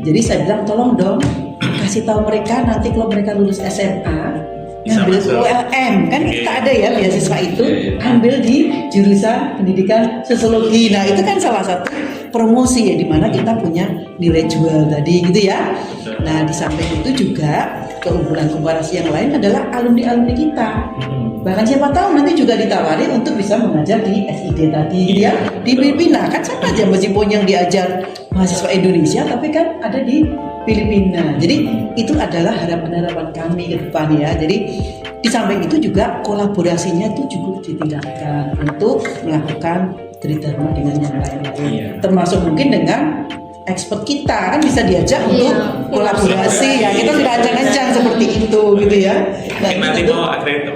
S4: Jadi saya bilang tolong dong kasih tahu mereka nanti kalau mereka lulus SMA ngambil ULM kan kita ada ya beasiswa itu, ambil di jurusan pendidikan sosiologi. Nah itu kan salah satu promosi ya, dimana kita punya nilai jual tadi gitu ya. Nah di samping itu juga keunggulan komparasi yang lain adalah alumni kita. Bahkan siapa tahu nanti juga ditawari untuk bisa mengajar di SID tadi ya, di Filipina kan sama aja meskipun yang diajar mahasiswa Indonesia tapi kan ada di Filipina. Jadi itu adalah harapan-harapan kami ke depan ya. Jadi di samping itu juga kolaborasinya itu cukup ditingkatkan untuk melakukan tridharma dengan yang lain-lain. Termasuk mungkin dengan expert kita kan bisa diajak untuk kolaborasi ya. Kita sudah ancang-ancang seperti itu gitu ya.
S1: Nah, nanti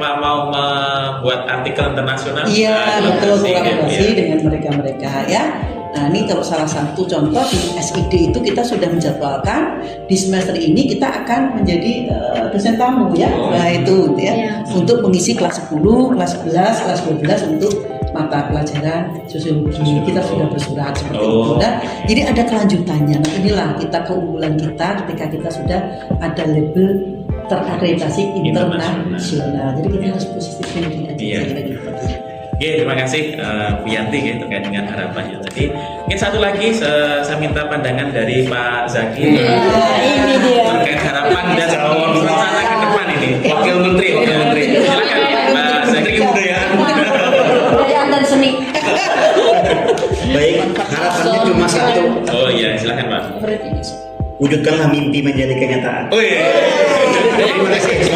S1: mau membuat artikel internasional.
S4: Iya betul, kolaborasi dengan mereka-mereka ya. Nah ini kalau salah satu contoh di SID itu kita sudah menjadwalkan di semester ini kita akan menjadi dosen tamu ya. Nah itu ya untuk mengisi kelas 10, kelas 11, kelas 12 untuk mata pelajaran sosiologi. Kita sudah bersurat seperti itu. Nah, jadi ada kelanjutannya. Nah inilah kita keunggulan kita ketika kita sudah ada label terakreditasi internasional. Jadi kita harus positif thinking aja gitu.
S1: Oke, terima kasih Bu Yanti ya, terkait dengan harapannya tadi. Mungkin satu lagi saya minta pandangan dari Pak Zaki
S2: Ini dia.
S1: terkait harapan dan rencana ke depan ini. Wakil Menteri. Silakan Pak Zaki.
S2: Budaya dan seni.
S6: Baik, harapannya cuma satu.
S1: Oh iya, silakan Pak.
S6: Wujudkanlah mimpi menjadi kenyataan.
S1: Oh iya. Terima kasih.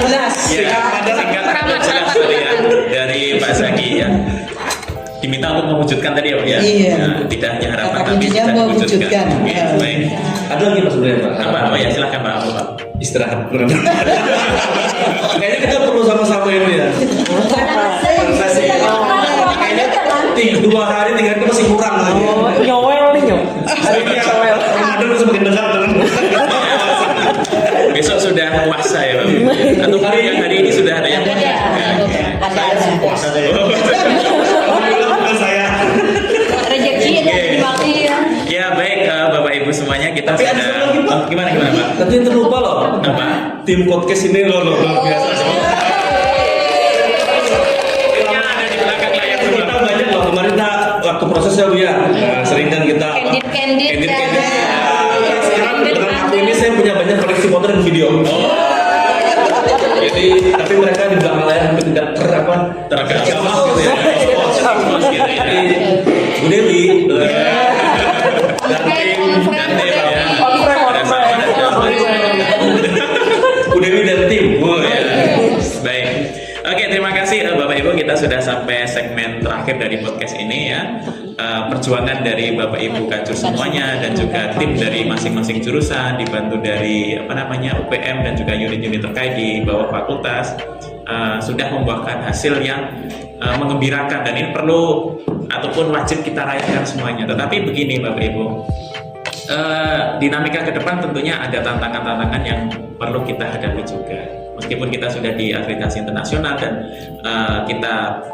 S4: Jelas.
S1: Ya, ada singkat jelas tadi ya dari Pak Zaki ya. Diminta untuk mewujudkan tadi ya Pak ya.
S4: Iya.
S1: Nah, tidak hanya harapan
S4: Kata
S1: tapi
S4: kuncinya
S1: bisa
S4: mewujudkan.
S1: Oke, baik.
S3: Ada lagi Mas sebenarnya Pak?
S1: Apa? Oh ya, silakan Pak. Apa Pak?
S3: Istirahat. Kayaknya kita perlu sama-sama ini ya. Kayaknya 2 hari 3 hari itu masih kurang lagi.
S7: Nyowel nih nyok.
S3: Ada udah semakin dekat dengan.
S1: Besok sudah puasa ya Pak. Atau hari ini sudah ada yang
S3: Puasa saya. Saya.
S2: Rezeki ada dimati ya.
S1: Ya baik Bapak Ibu semuanya kita
S3: Tapi ada
S1: sudah
S3: satu lagi, Pak.
S1: gimana Pak?
S3: Tapi yang terlupa loh.
S1: Apa?
S3: Tim podcast ini loh luar biasa.
S1: Yang ada di belakang layar semua.
S3: Kita banyak loh kemarin waktu prosesnya Bu ya. Sering kan kita
S2: Candid.
S3: sekarang dengan aku ini saya punya banyak koleksi foto dan video.
S1: Jadi
S3: tapi mereka di belakang layar hampir tidak
S1: terkecamas gitu ya. Terkecamas gitu ya.
S3: Bu Dewi. Bu Dewi dan tim.
S1: Baik. Oke, terima kasih Bapak Ibu, kita sudah sampai segmen terakhir dari podcast ini ya. Perjuangan dari Bapak Ibu Kajur semuanya dan juga tim dari masing-masing jurusan dibantu dari UPM dan juga unit-unit terkait di bawah fakultas sudah membuahkan hasil yang mengembirakan, dan ini perlu ataupun wajib kita rayakan semuanya. Tetapi begini Bapak Ibu, dinamika ke depan tentunya ada tantangan-tantangan yang perlu kita hadapi juga. Meskipun kita sudah di akreditasi internasional dan kita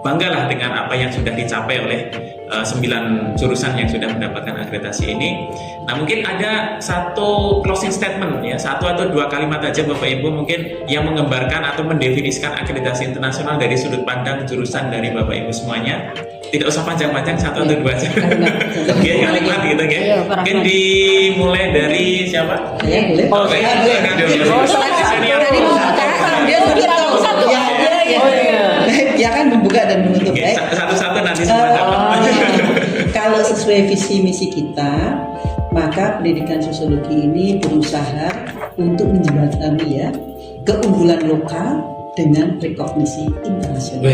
S1: banggalah dengan apa yang sudah dicapai oleh 9 jurusan yang sudah mendapatkan akreditasi ini. Nah, mungkin ada satu closing statement ya, 1 atau 2 kalimat aja Bapak Ibu mungkin yang menggambarkan atau mendefinisikan akreditasi internasional dari sudut pandang jurusan dari Bapak Ibu semuanya. Tidak usah panjang-panjang, 1 atau 2 aja. Oke, kalimat gitu ya. Mungkin dimulai dari siapa?
S4: Saya boleh. Ya kan membuka dan menutup.
S1: Satu-satu nanti semua dapat.
S4: Kalau sesuai visi misi kita, maka pendidikan sosiologi ini berusaha untuk menjembatani ya keunggulan lokal dengan rekognisi internasional.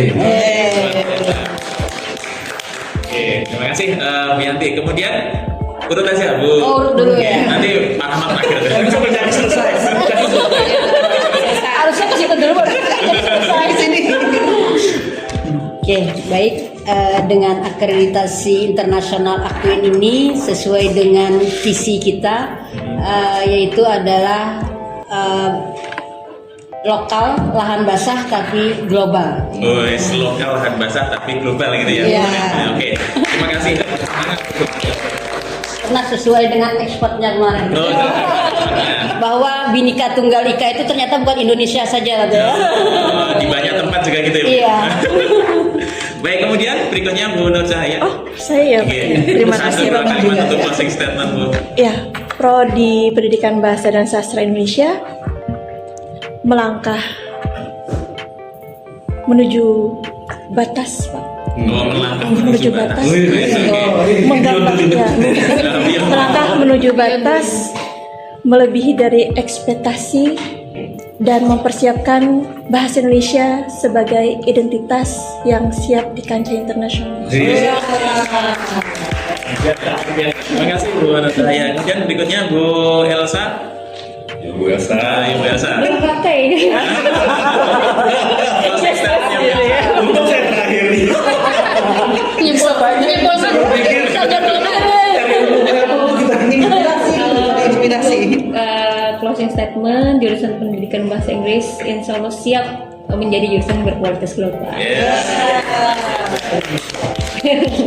S1: Oke, terima kasih Bu Yanti. Kemudian urut aja Bu.
S2: Urut dulu ya.
S1: Nanti marah-marah akhir.
S3: Selesai.
S2: Harusnya ke situ dulu baru selesai sini. Oke, baik. Dengan akreditasi internasional Akuin ini sesuai dengan visi kita, yaitu adalah lokal lahan basah tapi global.
S1: Lokal lahan basah tapi global gitu ya.
S2: Iya.
S1: Oke, terima kasih.
S2: Karena sesuai dengan ekspornya kemarin. Bahwa Bhinneka Tunggal Ika itu ternyata bukan Indonesia saja gitu ya.
S1: Di banyak tempat juga gitu ya.
S2: Iya.
S1: Baik, kemudian berikutnya Bu Nur Cahaya.
S9: Saya. Terima kasih
S1: Bapak.
S9: Bapak.
S1: Kalimat untuk closing statement Bu.
S9: Ya, Prodi Pendidikan Bahasa dan Sastra Indonesia melangkah menuju batas, Pak.
S1: Melangkah
S9: Menuju batas. Melangkah menuju batas, melebihi dari ekspektasi dan mempersiapkan bahasa Indonesia sebagai identitas yang siap di kancah internasional.
S1: Terima kasih Bu Nur Cahaya. Kemudian berikutnya Bu Elsa.
S3: Bu Elsa.
S1: Ibu Elsa.
S8: Pakai ini.
S3: Untuk saya terakhir nih.
S8: Closing statement, jurusan pendidikan bahasa Inggris insya Allah siap menjadi jurusan berkualitas global.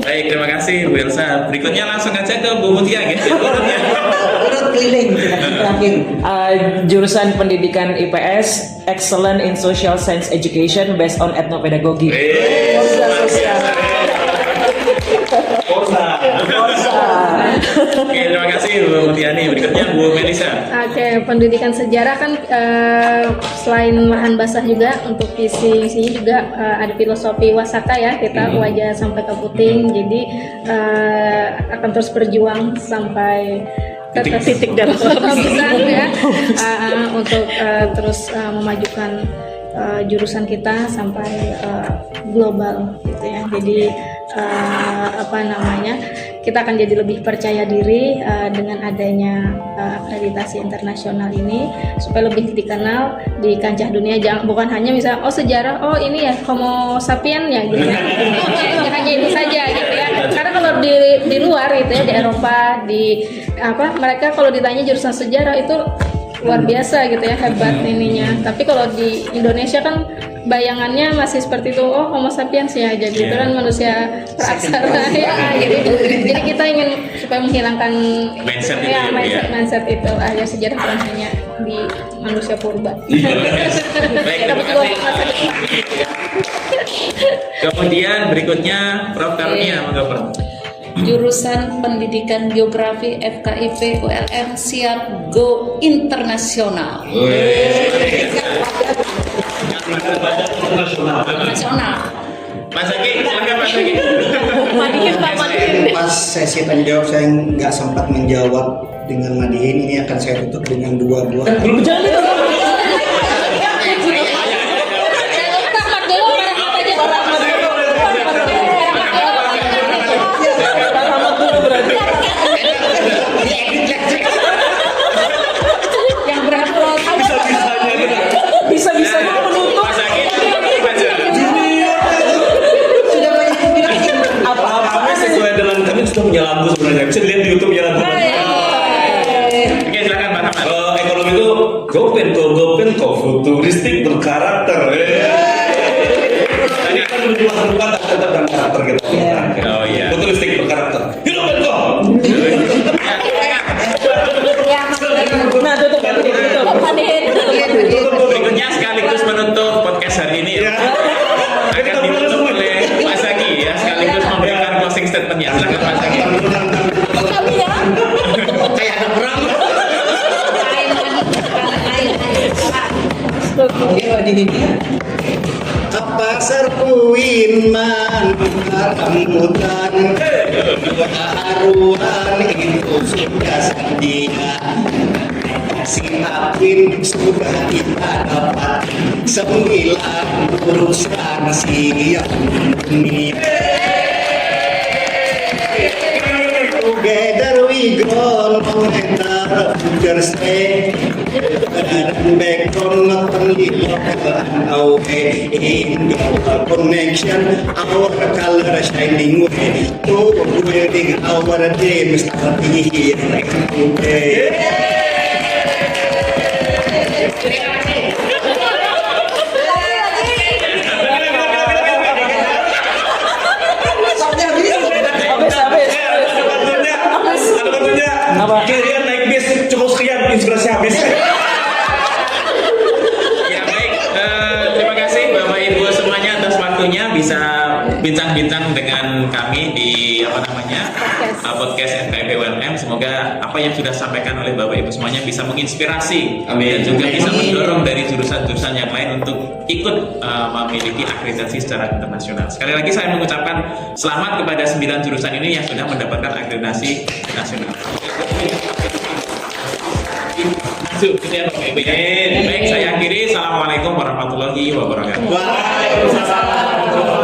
S1: Baik, terima kasih Bu Elsa. Berikutnya langsung aja ke Bu Mutia gitu.
S4: Urut keliling terakhir.
S7: Jurusan pendidikan IPS, Excellent in Social Science Education based on Ethnopedagogy.
S1: Oke, terima kasih Bu Mutiani. Berikutnya Bu Melisa.
S10: Oke, pendidikan sejarah kan selain lahan basah juga untuk isinya juga ada filosofi wasaka ya, kita wajah sampai ke puting, jadi akan terus berjuang sampai
S9: titik dalam
S10: ya, untuk terus memajukan jurusan kita sampai global gitu ya. Jadi kita akan jadi lebih percaya diri dengan adanya akreditasi internasional ini supaya lebih dikenal di kancah dunia. Bukan hanya misalnya sejarah, ini ya Homo sapien ya gitu ya. Jangan hanya itu saja gitu ya. Karena kalau di luar itu ya, di Eropa, mereka kalau ditanya jurusan sejarah itu luar biasa gitu ya, hebat ininya. Tapi kalau di Indonesia kan bayangannya masih seperti itu, Homo sapiens ya, jadi itu kan manusia praksara ya gitu. Jadi kita ingin supaya menghilangkan
S1: mindset
S10: mindset itu ya, sejarah bukan hanya di manusia purba.
S1: Baik, terima kasih. Kemudian berikutnya Prof. Karunia, monggo Prof.
S5: Jurusan Pendidikan Geografi FKIP ULM siap go internasional. nasional.
S1: Mas Zaki, silakan Mas Zaki.
S5: Madihin Pak, madihin.
S6: Pas sesi tanya jawab saya nggak sempat menjawab dengan Madihin, ini akan saya tutup dengan dua buah.
S7: Belum jalan.
S5: Yang berapa?
S7: Bisa-bisanya menutup.
S1: Mas Zaki, aja.
S4: Sudah banyak yang bilang
S3: Apa-apa sesuai dengan kami sudah punya lagu sebenarnya. Bisa dilihat di YouTube ya lagu.
S1: Oke, silakan Pak Ahmad.
S3: Kalau ekonomi itu gopen futuristik berkarakter. Tadi kan dua tempat tetap dan karakter kita.
S1: Oh iya.
S3: Futuristik berkarakter. Hidup Benko.
S7: Nah, tutup.
S1: Berikutnya sekaligus menutup podcast hari ini ya. Akan ditutup oleh Pak Zaki ya, sekaligus memberikan closing statement-nya. Silakan Pak Zaki.
S6: Kayak ada perang. Apa serpuin man mutan haruan itu sudah sedia. Si Apin sudah kita dapat 9 urusan siap dunia. Together we grow together future stay. Dan background nothing and away in our connection, our color shining way. To building our dreams starting here today.
S3: Ada batunya.
S7: Apa?
S3: Kalian naik bis cukup sekian, inspirasi habis.
S1: Ya baik, terima kasih Bapak Ibu semuanya atas waktunya bisa bincang-bincang dengan kami di podcast FKIP ULM. Semoga apa yang sudah disampaikan oleh Bapak Ibu semuanya bisa menginspirasi dan juga bisa mendorong dari jurusan-jurusan yang lain untuk ikut memiliki akreditasi secara internasional. Sekali lagi saya mengucapkan selamat kepada 9 jurusan ini yang sudah mendapatkan akreditasi nasional. Baik, saya akhiri. Assalamualaikum warahmatullahi wabarakatuh.
S6: Waalaikumsalam.